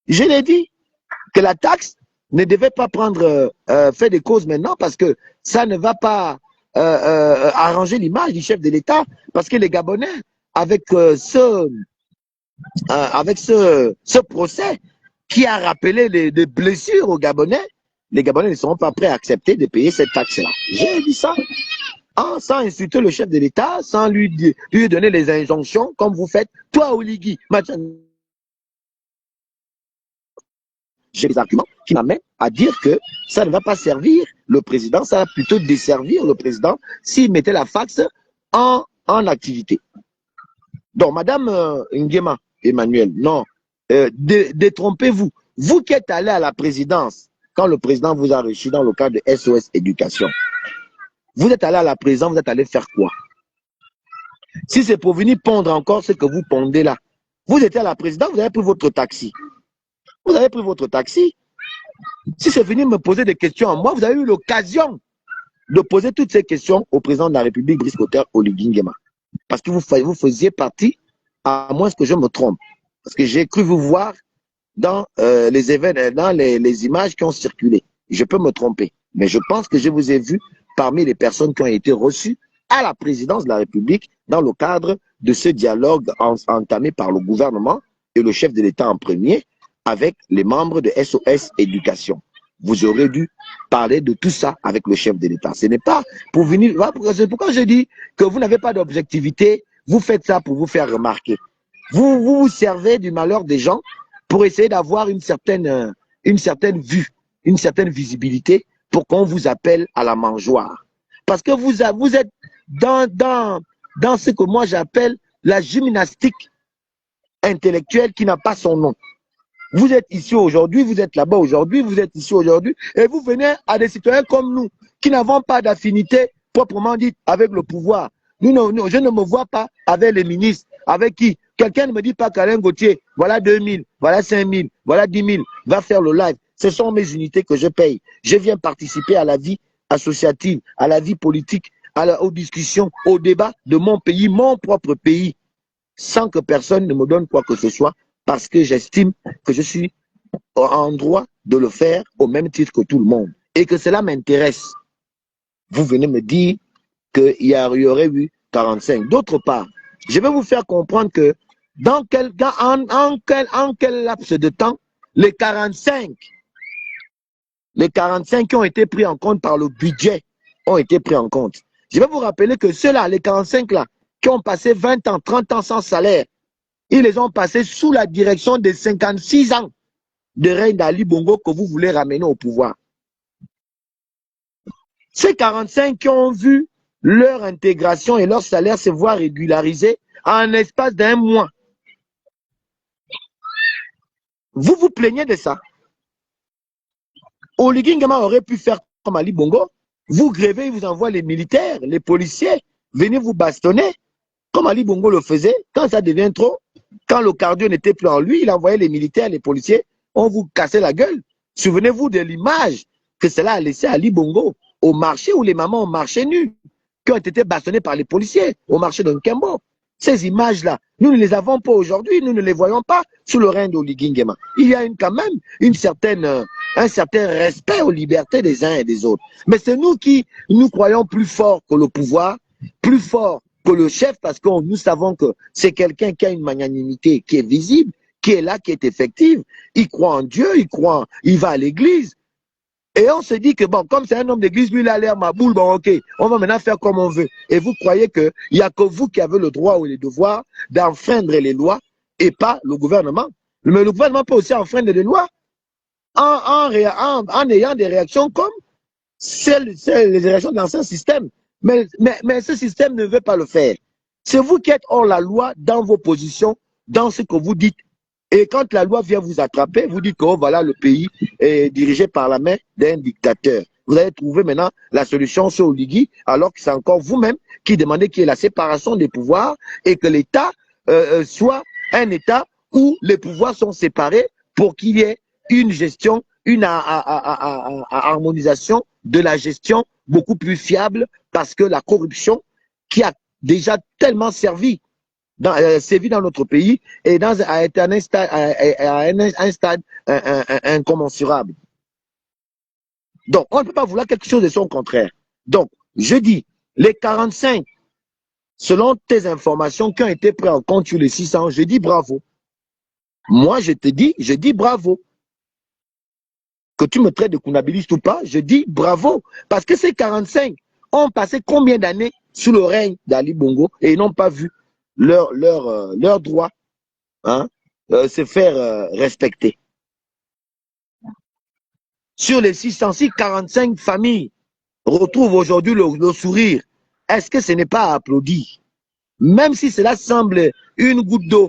Je l'ai dit que la taxe ne devait pas prendre fait des causes maintenant parce que ça ne va pas arranger l'image du chef de l'État parce que les Gabonais, avec ce procès qui a rappelé les blessures aux Gabonais, les Gabonais ne seront pas prêts à accepter de payer cette taxe-là. J'ai dit ça. Sans insulter le chef de l'État, sans lui donner les injonctions, comme vous faites, toi, Oligui, j'ai des arguments qui m'amènent à dire que ça ne va pas servir le président, ça va plutôt desservir le président s'il mettait la faxe en activité. Donc, Madame Nguema, Emmanuel, non, détrompez-vous. Vous qui êtes allé à la présidence, quand le président vous a reçu dans le cadre de SOS Éducation, vous êtes allé à la présidence, vous êtes allé faire quoi? Si c'est pour venir pondre encore ce que vous pondez là, vous étiez à la présidence, vous avez pris votre taxi. Vous avez pris votre taxi. Si c'est venu me poser des questions à moi, vous avez eu l'occasion de poser toutes ces questions au président de la République, Brice Clotaire Oligui Nguema. Parce que vous faisiez partie, à moins que je me trompe. Parce que j'ai cru vous voir dans les événements, dans les images qui ont circulé. Je peux me tromper. Mais je pense que je vous ai vu parmi les personnes qui ont été reçues à la présidence de la République dans le cadre de ce dialogue entamé par le gouvernement et le chef de l'État en premier avec les membres de SOS Éducation. Vous aurez dû parler de tout ça avec le chef de l'État. Ce n'est pas pour venir... C'est pourquoi je dis que vous n'avez pas d'objectivité, vous faites ça pour vous faire remarquer. Vous servez du malheur des gens pour essayer d'avoir une certaine vue, une certaine visibilité pour qu'on vous appelle à la mangeoire. Parce que vous êtes dans ce que moi j'appelle la gymnastique intellectuelle qui n'a pas son nom. Vous êtes ici aujourd'hui, vous êtes là-bas aujourd'hui, vous êtes ici aujourd'hui, et vous venez à des citoyens comme nous, qui n'avons pas d'affinité proprement dite avec le pouvoir. Je ne me vois pas avec les ministres, avec qui quelqu'un ne me dit pas qu'Alain Gauthier, voilà 2000, voilà 5000, voilà 10 000, va faire le live. Ce sont mes unités que je paye. Je viens participer à la vie associative, à la vie politique, aux discussions, aux débats de mon pays, mon propre pays, sans que personne ne me donne quoi que ce soit, parce que j'estime que je suis en droit de le faire au même titre que tout le monde et que cela m'intéresse. Vous venez me dire qu'il y aurait eu 45. D'autre part, je vais vous faire comprendre que en quel laps de temps les 45 qui ont été pris en compte par le budget ont été pris en compte. Je vais vous rappeler que ceux-là, les 45 là, qui ont passé 20 ans, 30 ans sans salaire, ils les ont passés sous la direction des 56 ans de règne d'Ali Bongo que vous voulez ramener au pouvoir. Ces 45 qui ont vu leur intégration et leur salaire se voir régularisés en l'espace d'un mois. Vous vous plaignez de ça. Oligui Nguema aurait pu faire comme Ali Bongo. Vous grevez, il vous envoie les militaires, les policiers, venez vous bastonner, comme Ali Bongo le faisait. Quand ça devient trop, quand le cardio n'était plus en lui, il envoyait les militaires, les policiers, on vous cassait la gueule. Souvenez-vous de l'image que cela a laissé Ali Bongo au marché où les mamans ont marché nues, qui ont été bastonnées par les policiers au marché de Nkembo. Ces images-là, nous ne les avons pas aujourd'hui, nous ne les voyons pas sous le règne d'Oligui Nguema. Il y a quand même un certain respect aux libertés des uns et des autres. Mais c'est nous qui nous croyons plus forts que le pouvoir, plus forts que le chef, parce que nous savons que c'est quelqu'un qui a une magnanimité qui est visible, qui est là, qui est effective. Il croit en Dieu, il va à l'église. Et on se dit que bon, comme c'est un homme d'église, lui il a l'air ma boule, bon ok, on va maintenant faire comme on veut. Et vous croyez qu'il n'y a que vous qui avez le droit ou le devoir d'enfreindre les lois et pas le gouvernement. Mais le gouvernement peut aussi enfreindre les lois en ayant des réactions comme les réactions de l'ancien système. Mais ce système ne veut pas le faire. C'est vous qui êtes hors la loi dans vos positions, dans ce que vous dites. Et quand la loi vient vous attraper, vous dites que oh, voilà, le pays est dirigé par la main d'un dictateur. Vous allez trouver maintenant la solution sur Oligui, alors que c'est encore vous-même qui demandez qu'il y ait la séparation des pouvoirs et que l'État soit un État où les pouvoirs sont séparés pour qu'il y ait une gestion, une harmonisation de la gestion beaucoup plus fiable, parce que la corruption qui a déjà tellement sévi dans notre pays et a été à un stade incommensurable. Donc, on ne peut pas vouloir quelque chose de son contraire. Donc, je dis, les 45, selon tes informations qui ont été prises en compte sur les 600, je dis bravo. Moi, je dis bravo. Que tu me traites de kounabiliste ou pas, je dis bravo. Parce que ces 45 ont passé combien d'années sous le règne d'Ali Bongo et ils n'ont pas vu leur droit se faire respecter. Sur les 606, 45 familles retrouvent aujourd'hui le sourire. Est-ce que ce n'est pas applaudi? Même si cela semble une goutte d'eau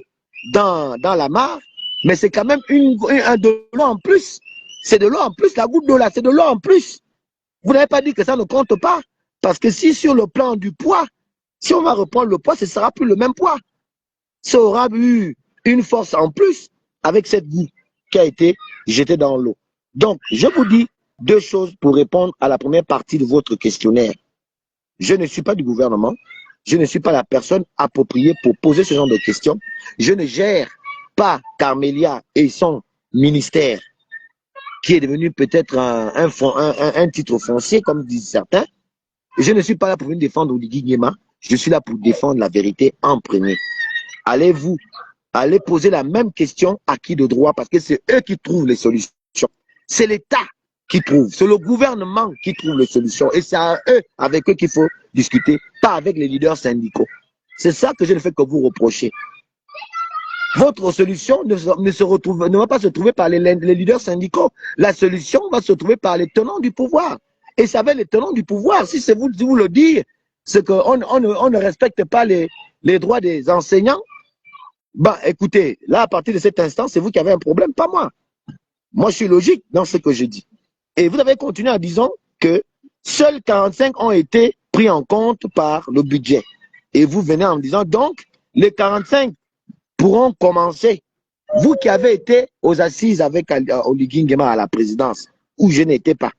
dans la mare, mais c'est quand même de l'eau en plus. C'est de l'eau en plus, la goutte d'eau là, c'est de l'eau en plus. Vous n'avez pas dit que ça ne compte pas. Parce que si sur le plan du poids, si on va reprendre le poids, ce ne sera plus le même poids. Ça aura eu une force en plus avec cette goutte qui a été jetée dans l'eau. Donc, je vous dis deux choses pour répondre à la première partie de votre questionnaire. Je ne suis pas du gouvernement. Je ne suis pas la personne appropriée pour poser ce genre de questions. Je ne gère pas Carmelia et son ministère, qui est devenu peut-être un titre foncier, comme disent certains. Je ne suis pas là pour venir défendre Oligui Nguema. Je suis là pour défendre la vérité en premier. Allez poser la même question à qui de droit, parce que c'est eux qui trouvent les solutions. C'est l'État qui trouve, c'est le gouvernement qui trouve les solutions. Et c'est à eux, avec eux qu'il faut discuter, pas avec les leaders syndicaux. C'est ça que je ne fais que vous reprocher. Votre solution ne va pas se trouver par les leaders syndicaux. La solution va se trouver par les tenants du pouvoir. Et ça va les tenants du pouvoir. Si c'est vous le dire, c'est qu'on ne respecte pas les droits des enseignants, Bah, écoutez, là, à partir de cet instant, c'est vous qui avez un problème, pas moi. Moi, je suis logique dans ce que je dis. Et vous avez continué en disant que seuls 45 ont été pris en compte par le budget. Et vous venez en disant, donc, les 45 pourront commencer. Vous qui avez été aux assises avec Oligui Nguema à la présidence, où je n'étais pas.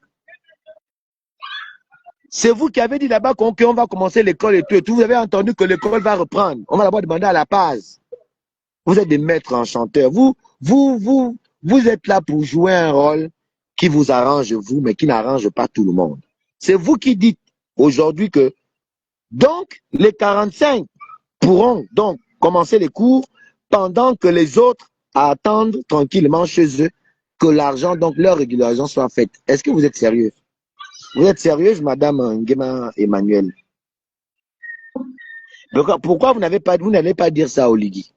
C'est vous qui avez dit là-bas qu'on va commencer l'école et tout. Vous avez entendu que l'école va reprendre. On va d'abord demander à la base. Vous êtes des maîtres enchanteurs. Vous êtes là pour jouer un rôle qui vous arrange vous, mais qui n'arrange pas tout le monde. C'est vous qui dites aujourd'hui que donc les 45 pourront donc commencer les cours pendant que les autres attendent tranquillement chez eux que l'argent, donc leur régularisation soit faite. Est-ce que vous êtes sérieux? Vous êtes sérieuse, Madame Nguema Emmanuel? Pourquoi vous n'allez pas dire ça, Oligui?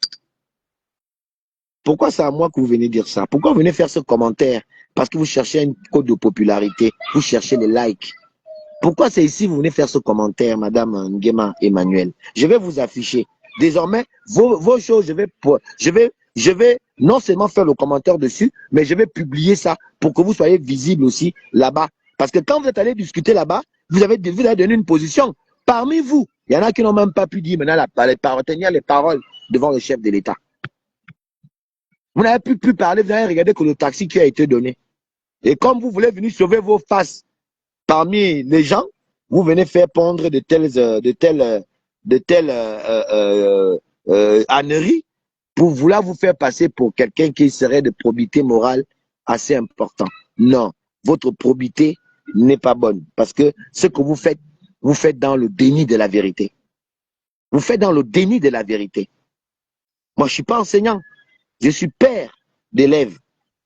Pourquoi c'est à moi que vous venez dire ça? Pourquoi vous venez faire ce commentaire? Parce que vous cherchez une cote de popularité, vous cherchez les likes. Pourquoi c'est ici que vous venez faire ce commentaire, Madame Nguema Emmanuel? Je vais vous afficher. Désormais, vos choses, je vais non seulement faire le commentaire dessus, mais je vais publier ça pour que vous soyez visible aussi là-bas. Parce que quand vous êtes allé discuter là-bas, vous avez donné une position. Parmi vous, il y en a qui n'ont même pas pu dire maintenant tenir les paroles devant le chef de l'État. Vous n'avez plus pu parler, vous avez regardé que le taxi qui a été donné. Et comme vous voulez venir sauver vos faces parmi les gens, vous venez faire pondre de telles âneries pour vouloir vous faire passer pour quelqu'un qui serait de probité morale assez important. Non, votre probité n'est pas bonne. Parce que ce que vous faites dans le déni de la vérité. Vous faites dans le déni de la vérité. Moi, je ne suis pas enseignant. Je suis père d'élèves.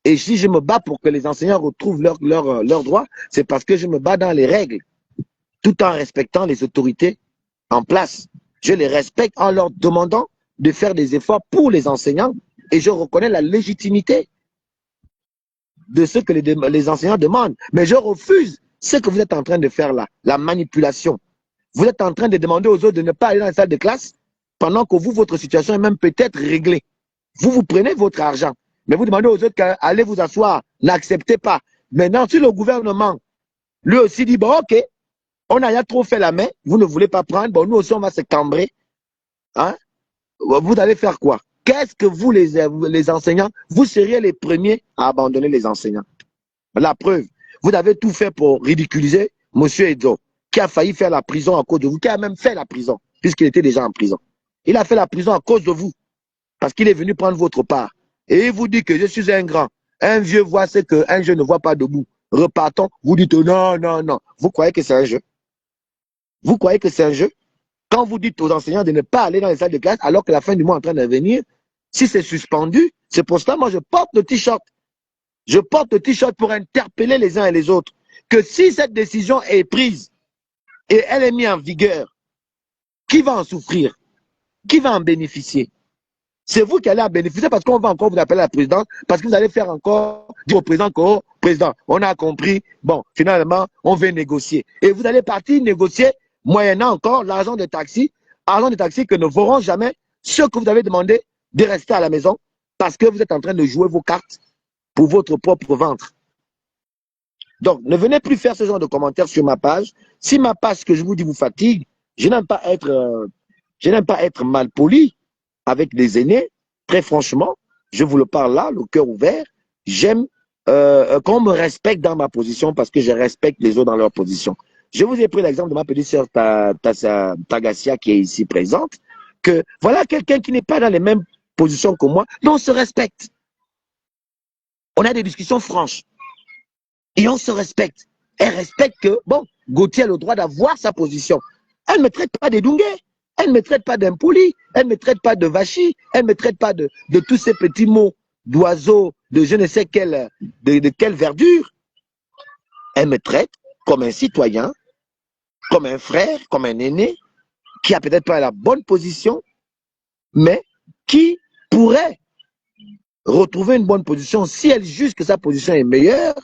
Et si je me bats pour que les enseignants retrouvent leurs droits, c'est parce que je me bats dans les règles, tout en respectant les autorités en place. Je les respecte en leur demandant de faire des efforts pour les enseignants. Et je reconnais la légitimité de ce que les enseignants demandent. Mais je refuse ce que vous êtes en train de faire là, la manipulation. Vous êtes en train de demander aux autres de ne pas aller dans la salle de classe pendant que vous, votre situation est même peut-être réglée. Vous prenez votre argent, mais vous demandez aux autres d'aller vous asseoir. N'acceptez pas. Maintenant, si le gouvernement, lui aussi dit, bon, ok, on a trop fait la main, vous ne voulez pas prendre, bon, nous aussi, on va se cambrer. Hein? Vous allez faire quoi? Qu'est-ce que vous, les enseignants, vous seriez les premiers à abandonner les enseignants? La preuve, vous avez tout fait pour ridiculiser M. Edzo, qui a failli faire la prison à cause de vous, qui a même fait la prison, puisqu'il était déjà en prison. Il a fait la prison à cause de vous. Parce qu'il est venu prendre votre part. Et il vous dit que je suis un grand. Un vieux voit ce qu'un jeune ne voit pas debout. Repartons, vous dites non, non, non. Vous croyez que c'est un jeu? Vous croyez que c'est un jeu? Quand vous dites aux enseignants de ne pas aller dans les salles de classe alors que la fin du mois est en train de venir, si c'est suspendu, c'est pour cela, moi je porte le t-shirt. Je porte le t-shirt pour interpeller les uns et les autres. Que si cette décision est prise et elle est mise en vigueur, qui va en souffrir? Qui va en bénéficier? C'est vous qui allez en bénéficier parce qu'on va encore vous appeler à la présidence, parce que vous allez faire encore dire au président que, oh, président, on a compris, bon, finalement, on veut négocier. Et vous allez partir négocier, moyennant encore l'argent de taxi que ne vauront jamais ce que vous avez demandé de rester à la maison, parce que vous êtes en train de jouer vos cartes pour votre propre ventre. Donc, ne venez plus faire ce genre de commentaires sur ma page. Si ma page, que je vous dis, vous fatigue, je n'aime pas être mal poli avec des aînés, très franchement, je vous le parle là, le cœur ouvert, j'aime qu'on me respecte dans ma position parce que je respecte les autres dans leur position. Je vous ai pris l'exemple de ma petite sœur Tagassia qui est ici présente, que voilà quelqu'un qui n'est pas dans les mêmes positions que moi, mais on se respecte. On a des discussions franches et on se respecte. Elle respecte que, bon, Gauthier a le droit d'avoir sa position. Elle ne me traite pas des Dunguais. Elle ne me traite pas d'impoli, elle ne me traite pas de vachi, elle ne me traite pas de tous ces petits mots d'oiseaux, de je ne sais quelle, de quelle verdure. Elle me traite comme un citoyen, comme un frère, comme un aîné, qui a peut-être pas la bonne position, mais qui pourrait retrouver une bonne position si elle juge que sa position est meilleure,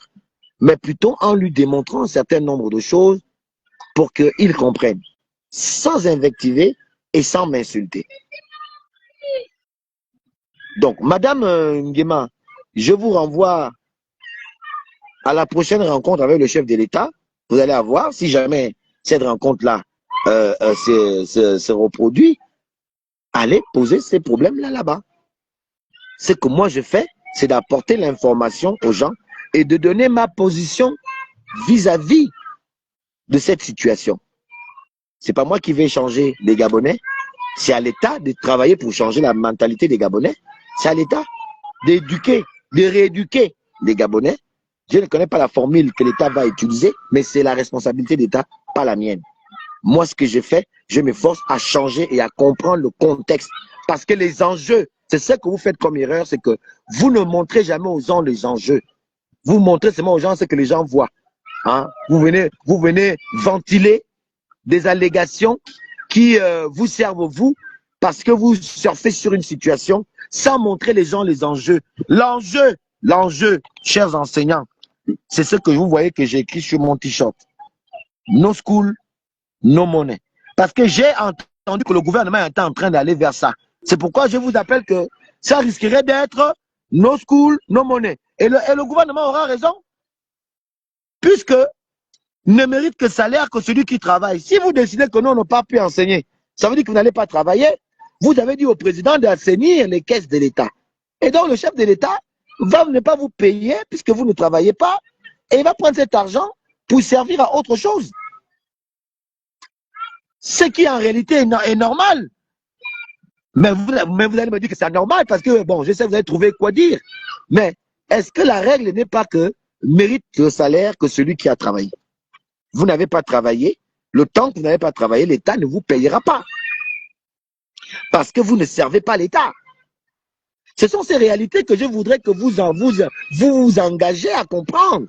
mais plutôt en lui démontrant un certain nombre de choses pour qu'il comprenne, sans invectiver et sans m'insulter. Donc, Madame Nguema, je vous renvoie à la prochaine rencontre avec le chef de l'État. Vous allez avoir, si jamais cette rencontre-là se reproduit, allez poser ces problèmes-là là-bas. Ce que moi je fais, c'est d'apporter l'information aux gens et de donner ma position vis-à-vis de cette situation. C'est pas moi qui vais changer les Gabonais, c'est à l'État de travailler pour changer la mentalité des Gabonais. C'est à l'État d'éduquer, de rééduquer les Gabonais. Je ne connais pas la formule que l'État va utiliser, mais c'est la responsabilité de l'État, pas la mienne. Moi, ce que je fais, je m'efforce à changer et à comprendre le contexte. Parce que les enjeux, c'est ce que vous faites comme erreur, c'est que vous ne montrez jamais aux gens les enjeux. Vous montrez seulement aux gens ce que les gens voient. Hein? Vous venez ventiler des allégations qui vous servent vous parce que vous surfez sur une situation sans montrer les gens les enjeux. L'enjeu, chers enseignants, c'est ce que vous voyez que j'ai écrit sur mon t-shirt. No school, no money. Parce que j'ai entendu que le gouvernement est en train d'aller vers ça. C'est pourquoi je vous appelle que ça risquerait d'être no school, no money. Et le gouvernement aura raison. Puisque ne mérite que salaire que celui qui travaille. Si vous décidez que nous, on n'a pas pu enseigner, ça veut dire que vous n'allez pas travailler. Vous avez dit au président d'assainir les caisses de l'État. Et donc, le chef de l'État va ne pas vous payer puisque vous ne travaillez pas. Et il va prendre cet argent pour servir à autre chose. Ce qui en réalité est normal. Mais vous allez me dire que c'est anormal parce que, bon, je sais que vous allez trouver quoi dire. Mais est-ce que la règle n'est pas que mérite le salaire que celui qui a travaillé? Vous n'avez pas travaillé, le temps que vous n'avez pas travaillé, l'État ne vous payera pas. Parce que vous ne servez pas l'État. Ce sont ces réalités que je voudrais que vous engagez à comprendre.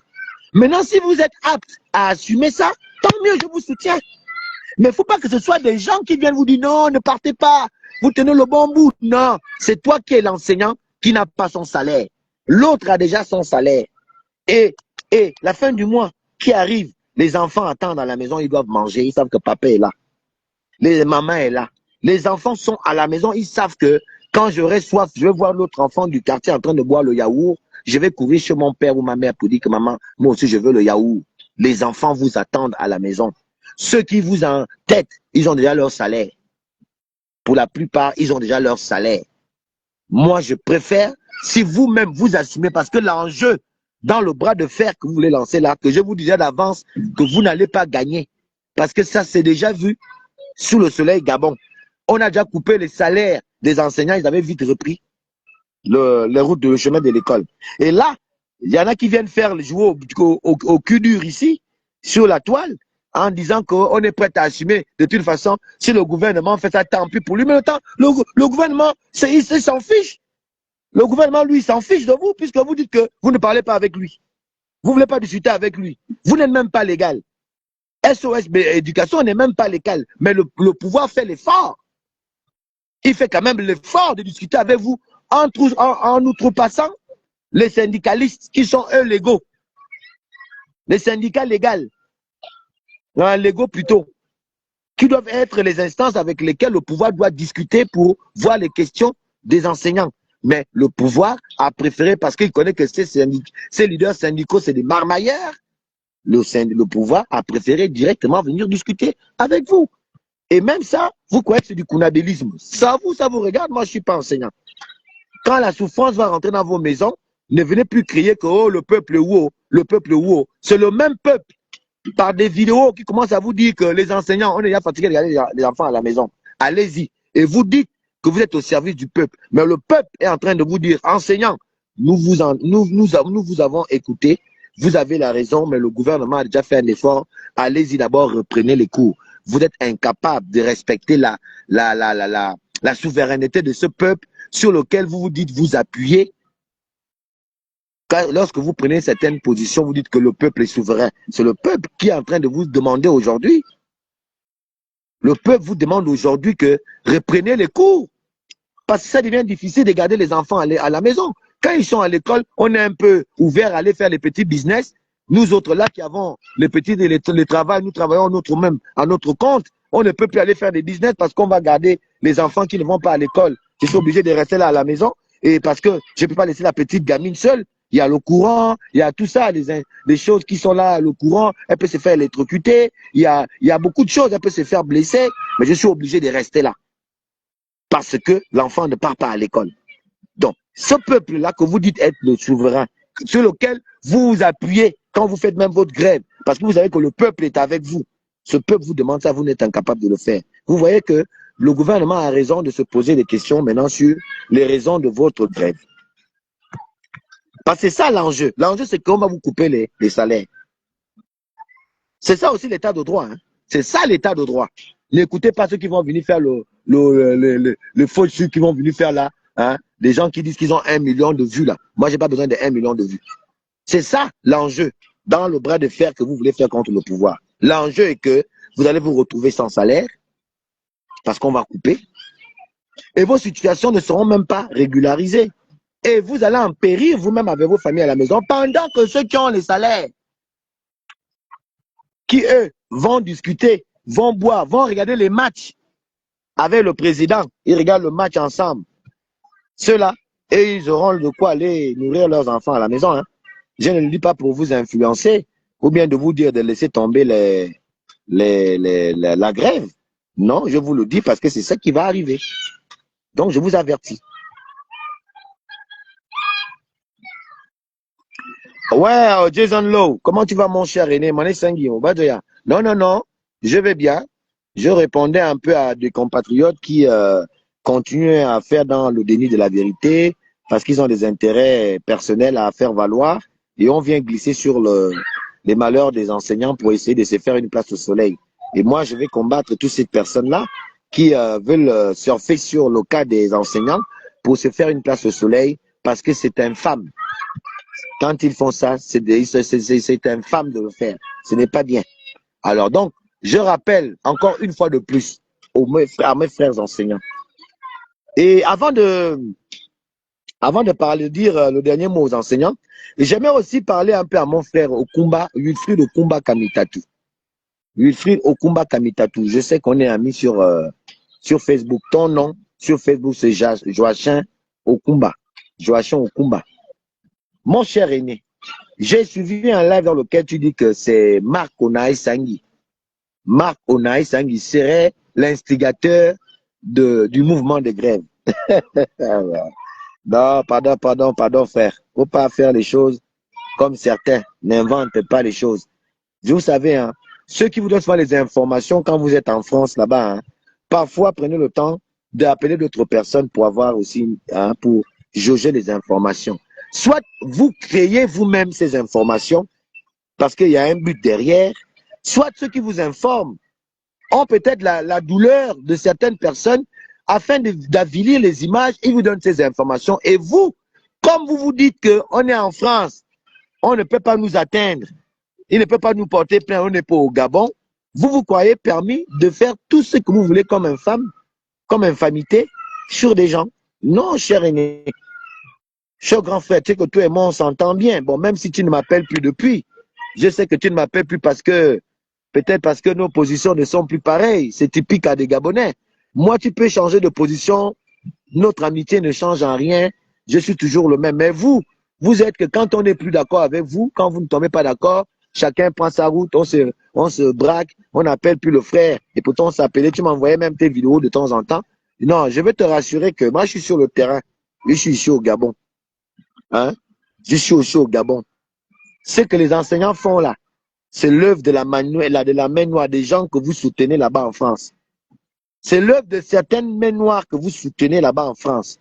Maintenant, si vous êtes apte à assumer ça, tant mieux, je vous soutiens. Mais il ne faut pas que ce soit des gens qui viennent vous dire non, ne partez pas, vous tenez le bon bout. Non, c'est toi qui es l'enseignant qui n'a pas son salaire. L'autre a déjà son salaire. Et la fin du mois qui arrive, les enfants attendent à la maison, ils doivent manger, ils savent que papa est là. Les mamans est là. Les enfants sont à la maison, ils savent que quand j'aurai soif, je vais voir l'autre enfant du quartier en train de boire le yaourt, je vais courir chez mon père ou ma mère pour dire que maman, moi aussi je veux le yaourt. Les enfants vous attendent à la maison. Ceux qui vous en tête, ils ont déjà leur salaire. Pour la plupart, ils ont déjà leur salaire. Moi, je préfère, si vous-même vous assumez, parce que l'enjeu dans le bras de fer que vous voulez lancer là, que je vous disais d'avance que vous n'allez pas gagner. Parce que ça, c'est déjà vu sous le soleil Gabon. On a déjà coupé les salaires des enseignants, ils avaient vite repris les routes de le chemin de l'école. Et là, il y en a qui viennent faire jouer au cul dur ici, sur la toile, en disant qu'on est prêt à assumer. De toute façon, si le gouvernement fait ça, tant pis pour lui. Mais le temps, le gouvernement, il s'en fiche. Le gouvernement, lui, s'en fiche de vous, puisque vous dites que vous ne parlez pas avec lui. Vous ne voulez pas discuter avec lui. Vous n'êtes même pas légal. SOS Éducation n'est même pas légal. Mais le pouvoir fait l'effort. Il fait quand même l'effort de discuter avec vous en outrepassant les syndicalistes qui sont eux légaux. Les syndicats légaux. Légaux plutôt. Qui doivent être les instances avec lesquelles le pouvoir doit discuter pour voir les questions des enseignants. Mais le pouvoir a préféré, parce qu'il connaît que ces leaders syndicaux, c'est des marmailleurs, le pouvoir a préféré directement venir discuter avec vous. Et même ça, vous croyez que c'est du kounabélisme. Ça vous regarde, moi je ne suis pas enseignant. Quand la souffrance va rentrer dans vos maisons, ne venez plus crier que oh, le peuple est où, le peuple est où. C'est le même peuple, par des vidéos qui commencent à vous dire que les enseignants, on est déjà fatigués de regarder les enfants à la maison. Allez-y. Et vous dites que vous êtes au service du peuple. Mais le peuple est en train de vous dire, enseignants, nous vous avons écouté, vous avez la raison, mais le gouvernement a déjà fait un effort. Allez-y d'abord, reprenez les cours. Vous êtes incapable de respecter la souveraineté de ce peuple sur lequel vous vous dites vous appuyer. Lorsque vous prenez certaines positions, vous dites que le peuple est souverain. C'est le peuple qui est en train de vous demander aujourd'hui. Le peuple vous demande aujourd'hui que reprenez les cours. Parce que ça devient difficile de garder les enfants à la maison. Quand ils sont à l'école, on est un peu ouvert à aller faire les petits business. Nous autres là qui avons les petits les travail, nous travaillons même à notre compte. On ne peut plus aller faire des business parce qu'on va garder les enfants qui ne vont pas à l'école. Ils sont obligés de rester là à la maison. Et parce que je ne peux pas laisser la petite gamine seule. Il y a le courant, il y a tout ça, des choses qui sont là, le courant, elle peut se faire électrocuter, il y a beaucoup de choses, elle peut se faire blesser, mais je suis obligé de rester là. Parce que l'enfant ne part pas à l'école. Donc, ce peuple-là que vous dites être le souverain, sur lequel vous vous appuyez quand vous faites même votre grève, parce que vous savez que le peuple est avec vous. Ce peuple vous demande ça, vous n'êtes incapable de le faire. Vous voyez que le gouvernement a raison de se poser des questions maintenant sur les raisons de votre grève. Parce que c'est ça l'enjeu. L'enjeu, c'est qu'on va vous couper les salaires. C'est ça aussi l'état de droit. Hein. C'est ça l'état de droit. N'écoutez pas ceux qui vont venir faire le faux truc qui vont venir faire là. Hein. Des gens qui disent qu'ils ont 1 million de vues là. Moi, je n'ai pas besoin de 1 million de vues. C'est ça l'enjeu dans le bras de fer que vous voulez faire contre le pouvoir. L'enjeu est que vous allez vous retrouver sans salaire parce qu'on va couper. Et vos situations ne seront même pas régularisées. Et vous allez en périr vous-même avec vos familles à la maison pendant que ceux qui ont les salaires, qui eux vont discuter, vont boire, vont regarder les matchs avec le président. Ils regardent le match ensemble. Ceux-là, et ils auront de quoi aller nourrir leurs enfants à la maison. Hein. Je ne le dis pas pour vous influencer ou bien de vous dire de laisser tomber la grève. Non, je vous le dis parce que c'est ça qui va arriver. Donc, je vous avertis. Ouais, Jason Lowe, comment tu vas mon cher René? Non, non, non, je vais bien. Je répondais un peu à des compatriotes qui continuent à faire dans le déni de la vérité parce qu'ils ont des intérêts personnels à faire valoir et on vient glisser sur les malheurs des enseignants pour essayer de se faire une place au soleil. Et moi, je vais combattre toutes ces personnes-là qui veulent surfer sur le cas des enseignants pour se faire une place au soleil parce que c'est infâme. Quand ils font ça, c'est infâme de le faire. Ce n'est pas bien. Alors donc, je rappelle encore une fois de plus à mes frères enseignants. Et avant de parler, dire le dernier mot aux enseignants, j'aimerais aussi parler un peu à mon frère Okumba, Wilfried Okumba Kamitatu. Wilfried Okumba Kamitatu, je sais qu'on est amis sur Facebook. Ton nom sur Facebook, c'est Joachim Okumba. Joachim Okumba. Mon cher aîné, j'ai suivi un live dans lequel tu dis que c'est Marc Onaï Sangui. Marc Onaï Sangui serait l'instigateur du mouvement de grève. Non, pardon, frère. Faut pas faire les choses comme certains. N'inventent pas les choses. Vous savez, hein, ceux qui vous donnent souvent les informations quand vous êtes en France là-bas, hein, parfois prenez le temps d'appeler d'autres personnes pour avoir aussi, hein, pour jauger les informations. Soit vous créez vous-même ces informations parce qu'il y a un but derrière, soit ceux qui vous informent ont peut-être la douleur de certaines personnes afin d'avilir les images, ils vous donnent ces informations. Et vous, comme vous vous dites qu'on est en France, on ne peut pas nous atteindre, il ne peut pas nous porter plainte, on n'est pas au Gabon, vous vous croyez permis de faire tout ce que vous voulez comme infâme, comme infamité sur des gens. Non, cher aîné. Cher grand frère, tu sais que toi et moi, on s'entend bien. Bon, même si tu ne m'appelles plus depuis, je sais que tu ne m'appelles plus parce que, peut-être parce que nos positions ne sont plus pareilles. C'est typique à des Gabonais. Moi, tu peux changer de position. Notre amitié ne change en rien. Je suis toujours le même. Mais vous, vous êtes que quand on n'est plus d'accord avec vous, quand vous ne tombez pas d'accord, chacun prend sa route, on se braque, on n'appelle plus le frère. Et pourtant, on s'appelait, tu m'envoyais même tes vidéos de temps en temps. Non, je veux te rassurer que moi, je suis sur le terrain. Je suis ici au Gabon. Hein? Je suis aussi au Gabon. Ce que les enseignants font là, c'est l'œuvre de la main noire des gens que vous soutenez là-bas en France. C'est l'œuvre de certaines mains noires que vous soutenez là-bas en France,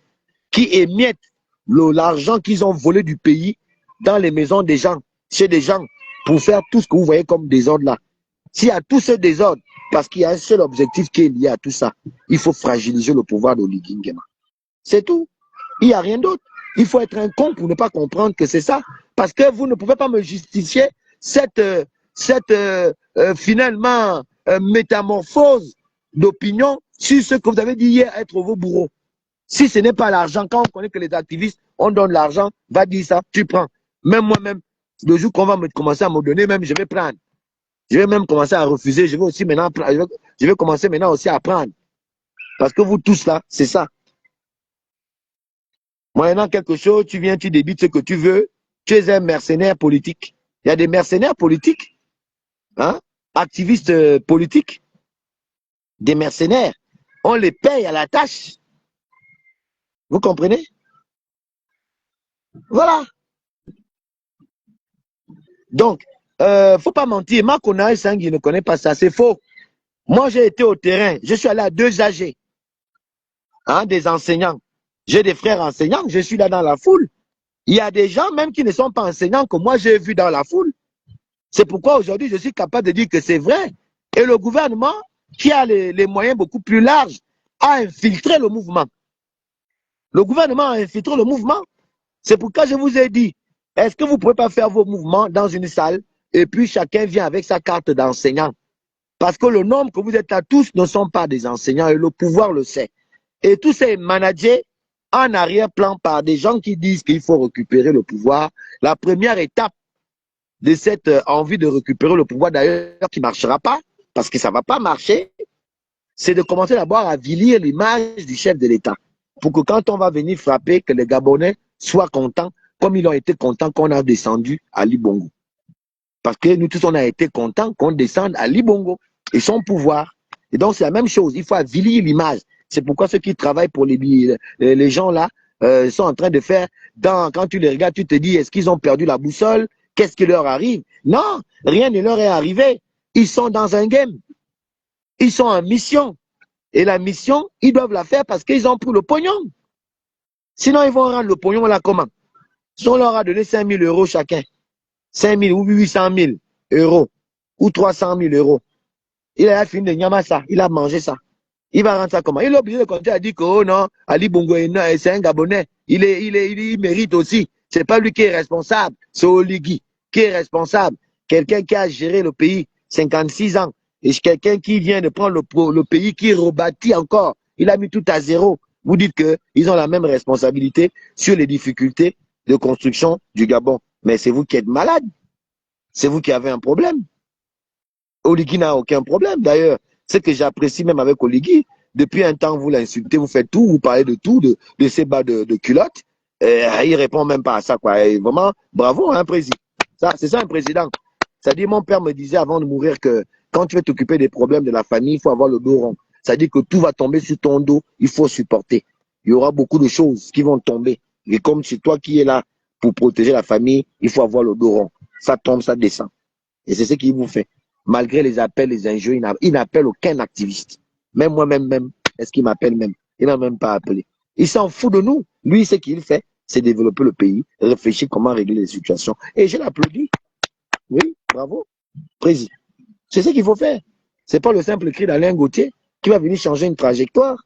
qui émiettent l'argent qu'ils ont volé du pays dans les maisons des gens, chez des gens, pour faire tout ce que vous voyez comme désordre là. S'il y a tout ce désordre, parce qu'il y a un seul objectif qui est lié à tout ça, il faut fragiliser le pouvoir d'Oligui Nguema. C'est tout. Il n'y a rien d'autre. Il faut être un con pour ne pas comprendre que c'est ça. Parce que vous ne pouvez pas me justifier cette finalement métamorphose d'opinion sur ce que vous avez dit hier être vos bourreaux. Si ce n'est pas l'argent, quand on connaît que les activistes, on donne l'argent, va dire ça, tu prends. Même moi-même, le jour qu'on va commencer à me donner, même je vais prendre. Je vais même commencer à refuser. Je vais aussi maintenant, je vais commencer maintenant aussi à prendre. Parce que vous tous là, c'est ça. Moyennant quelque chose, tu viens, tu débites ce que tu veux. Tu es un mercenaire politique. Il y a des mercenaires politiques, hein, activistes politiques, des mercenaires. On les paye à la tâche. Vous comprenez? Voilà. Donc, faut pas mentir. Makona Sangui ne connaît pas ça. C'est faux. Moi, j'ai été au terrain. Je suis allé à 2 AG, hein, des enseignants. J'ai des frères enseignants. Je suis là dans la foule. Il y a des gens même qui ne sont pas enseignants que moi j'ai vu dans la foule. C'est pourquoi aujourd'hui je suis capable de dire que c'est vrai. Et le gouvernement, qui a les moyens beaucoup plus larges, a infiltré le mouvement. Le gouvernement a infiltré le mouvement. C'est pourquoi je vous ai dit, est-ce que vous ne pouvez pas faire vos mouvements dans une salle et puis chacun vient avec sa carte d'enseignant? Parce que le nombre que vous êtes là tous ne sont pas des enseignants et le pouvoir le sait. Et tout ça est managé en arrière-plan par des gens qui disent qu'il faut récupérer le pouvoir. La première étape de cette envie de récupérer le pouvoir, d'ailleurs, qui ne marchera pas, parce que ça ne va pas marcher, c'est de commencer d'abord à avilir l'image du chef de l'État. Pour que quand on va venir frapper, que les Gabonais soient contents, comme ils ont été contents qu'on a descendu à Libongo. Parce que nous tous, on a été contents qu'on descende à Libongo et son pouvoir. Et donc, c'est la même chose. Il faut avilir l'image. C'est pourquoi ceux qui travaillent pour les gens là sont en train de faire, quand tu les regardes, tu te dis, est-ce qu'ils ont perdu la boussole? Qu'est-ce qui leur arrive? Non, rien ne leur est arrivé. Ils sont dans un game. Ils sont en mission. Et la mission, ils doivent la faire parce qu'ils ont pris le pognon. Sinon, ils vont rendre le pognon là comment? Si on leur a donné 5 000 € chacun, 5 000 ou 800 000 € ou 300 000 €, il a fini de nyama ça, il a mangé ça. Il va rendre ça comment? Il est obligé de continuer à dire que oh non, Ali Bongo c'est un Gabonais. Il mérite aussi. C'est pas lui qui est responsable, c'est Oligui qui est responsable. Quelqu'un qui a géré le pays 56 ans. Et quelqu'un qui vient de prendre le pays, qui rebâtit encore. Il a mis tout à zéro. Vous dites qu'ils ont la même responsabilité sur les difficultés de construction du Gabon. Mais c'est vous qui êtes malade. C'est vous qui avez un problème. Oligui n'a aucun problème. D'ailleurs, ce que j'apprécie même avec Oligui, depuis un temps, vous l'insultez, vous faites tout, vous parlez de tout, de ses bas de culotte. Il répond même pas à ça, quoi. Et vraiment, bravo, hein, président. C'est ça un président. C'est-à-dire, mon père me disait avant de mourir que quand tu veux t'occuper des problèmes de la famille, il faut avoir le dos rond. C'est-à-dire que tout va tomber sur ton dos, il faut supporter. Il y aura beaucoup de choses qui vont tomber. Et comme c'est toi qui es là pour protéger la famille, il faut avoir le dos rond. Ça tombe, ça descend. Et c'est ce qu'il vous fait. Malgré les appels, les injures, il n'appelle aucun activiste. Même moi-même, est-ce qu'il m'appelle même? Il n'a même pas appelé. Il s'en fout de nous. Lui, ce qu'il fait, c'est développer le pays, réfléchir comment régler les situations. Et je l'applaudis. Oui, bravo, président. C'est ce qu'il faut faire. C'est pas le simple cri d'Alain Gauthier qui va venir changer une trajectoire.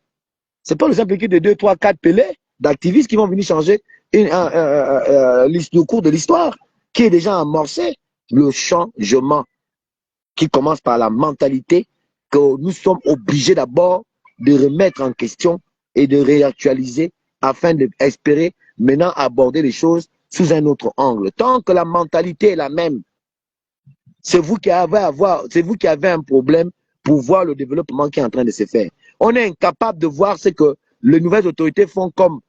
C'est pas le simple cri de 2, 3, 4 pélés d'activistes qui vont venir changer le cours de l'histoire qui est déjà amorcé. Le changement qui commence par la mentalité que nous sommes obligés d'abord de remettre en question et de réactualiser afin d'espérer maintenant aborder les choses sous un autre angle. Tant que la mentalité est la même, c'est vous qui avez un problème pour voir le développement qui est en train de se faire. On est incapable de voir ce que les nouvelles autorités font comme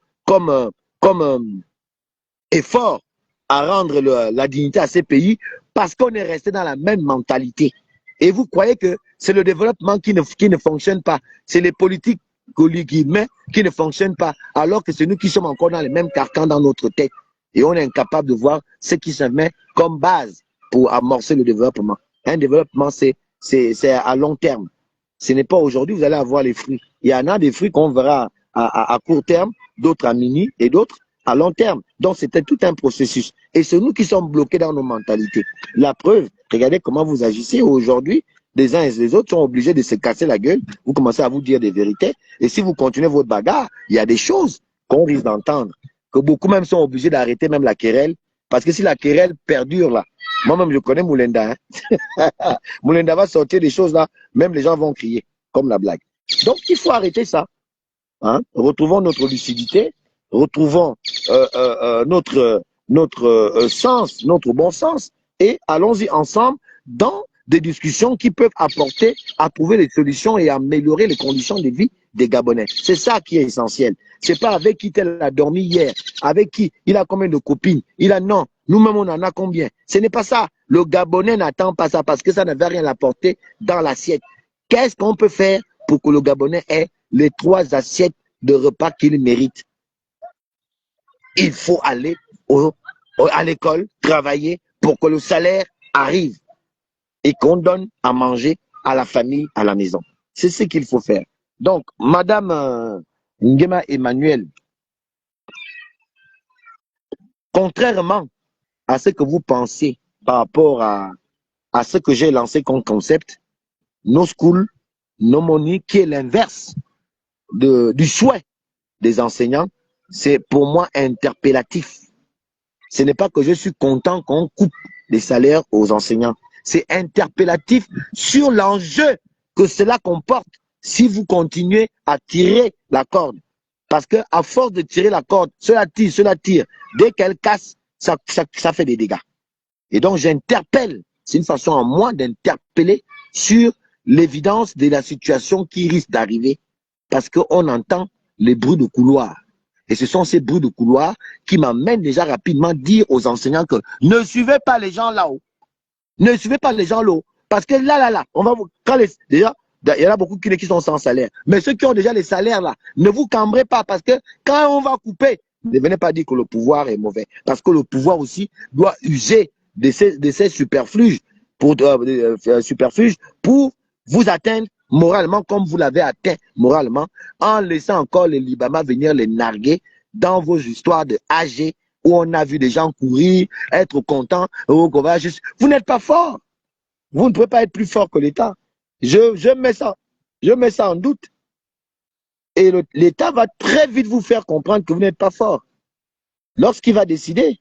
effort à rendre la dignité à ces pays parce qu'on est resté dans la même mentalité. Et vous croyez que c'est le développement qui ne fonctionne pas. C'est les politiques qui ne fonctionnent pas, alors que c'est nous qui sommes encore dans les mêmes carcans dans notre tête. Et on est incapable de voir ce qui se met comme base pour amorcer le développement. Un développement, c'est à long terme. Ce n'est pas aujourd'hui, vous allez avoir les fruits. Il y en a des fruits qu'on verra à court terme, d'autres à minuit et d'autres à long terme. Donc, c'était tout un processus. Et c'est nous qui sommes bloqués dans nos mentalités. La preuve, regardez comment vous agissez aujourd'hui. Les uns et les autres sont obligés de se casser la gueule. Vous commencez à vous dire des vérités. Et si vous continuez votre bagarre, il y a des choses qu'on risque d'entendre. Que beaucoup même sont obligés d'arrêter même la querelle. Parce que si la querelle perdure là, moi-même je connais Moulenda. Hein? Moulenda va sortir des choses là, même les gens vont crier, comme la blague. Donc il faut arrêter ça. Hein? Retrouvons notre lucidité. Retrouvons notre sens, notre bon sens, et allons-y ensemble dans des discussions qui peuvent apporter à trouver des solutions et améliorer les conditions de vie des Gabonais. C'est ça qui est essentiel. C'est pas avec qui tel a dormi hier, avec qui il a combien de copines. Il a non, nous-mêmes on en a combien. Ce n'est pas ça. Le Gabonais n'attend pas ça parce que ça ne va rien apporter dans l'assiette. Qu'est-ce qu'on peut faire pour que le Gabonais ait les 3 assiettes de repas qu'il mérite? Il faut aller à l'école, travailler pour que le salaire arrive et qu'on donne à manger à la famille, à la maison. C'est ce qu'il faut faire. Donc, Madame Nguema Emmanuel, contrairement à ce que vous pensez par rapport à ce que j'ai lancé comme concept, No School, No Money, qui est l'inverse du souhait des enseignants, c'est pour moi interpellatif. Ce n'est pas que je suis content qu'on coupe les salaires aux enseignants. C'est interpellatif sur l'enjeu que cela comporte si vous continuez à tirer la corde. Parce qu'à force de tirer la corde, cela tire. Dès qu'elle casse, ça fait des dégâts. Et donc j'interpelle, c'est une façon en moi d'interpeller sur l'évidence de la situation qui risque d'arriver. Parce qu'on entend les bruits de couloir. Et ce sont ces bruits de couloir qui m'amènent déjà rapidement à dire aux enseignants que ne suivez pas les gens là-haut. Ne suivez pas les gens là-haut. Parce que là, on va vous. Déjà, il y en a beaucoup qui sont sans salaire. Mais ceux qui ont déjà les salaires là, ne vous cambrez pas. Parce que quand on va couper, ne venez pas dire que le pouvoir est mauvais. Parce que le pouvoir aussi doit user de ces superfuges pour vous atteindre moralement comme vous l'avez atteint moralement, en laissant encore les Libama venir les narguer dans vos histoires de AG où on a vu des gens courir, être contents, vous n'êtes pas fort. Vous ne pouvez pas être plus fort que l'État. Je mets ça en doute. Et l'État va très vite vous faire comprendre que vous n'êtes pas fort. Lorsqu'il va décider,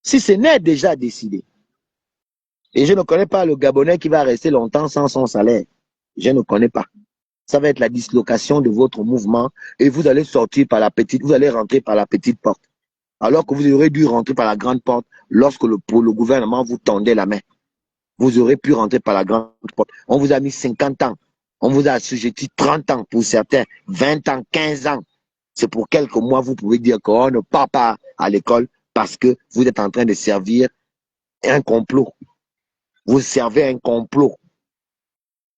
si ce n'est déjà décidé. Et je ne connais pas le Gabonais qui va rester longtemps sans son salaire. Je ne connais pas. Ça va être la dislocation de votre mouvement et vous allez sortir par vous allez rentrer par la petite porte. Alors que vous aurez dû rentrer par la grande porte lorsque le gouvernement vous tendait la main. Vous aurez pu rentrer par la grande porte. On vous a mis 50 ans. On vous a assujetti 30 ans pour certains, 20 ans, 15 ans. C'est pour quelques mois, vous pouvez dire qu'on ne part pas à l'école parce que vous êtes en train de servir un complot. Vous servez un complot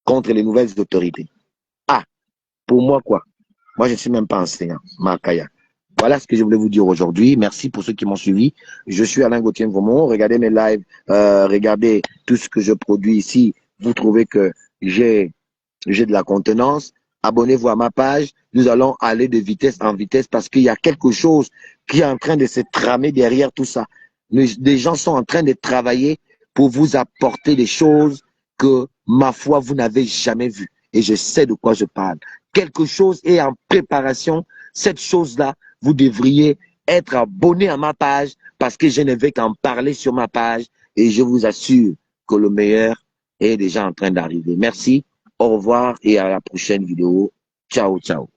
contre les nouvelles autorités. Ah, pour moi quoi? Moi, je ne suis même pas enseignant, Makaya. Voilà ce que je voulais vous dire aujourd'hui. Merci pour ceux qui m'ont suivi. Je suis Alain Gauthier-Vomont. Regardez mes lives, regardez tout ce que je produis ici. Vous trouvez que j'ai de la contenance. Abonnez-vous à ma page. Nous allons aller de vitesse en vitesse parce qu'il y a quelque chose qui est en train de se tramer derrière tout ça. Des gens sont en train de travailler pour vous apporter des choses que, ma foi, vous n'avez jamais vues. Et je sais de quoi je parle. Quelque chose est en préparation. Cette chose-là, vous devriez être abonné à ma page parce que je ne vais qu'en parler sur ma page et je vous assure que le meilleur est déjà en train d'arriver. Merci, au revoir et à la prochaine vidéo. Ciao, ciao.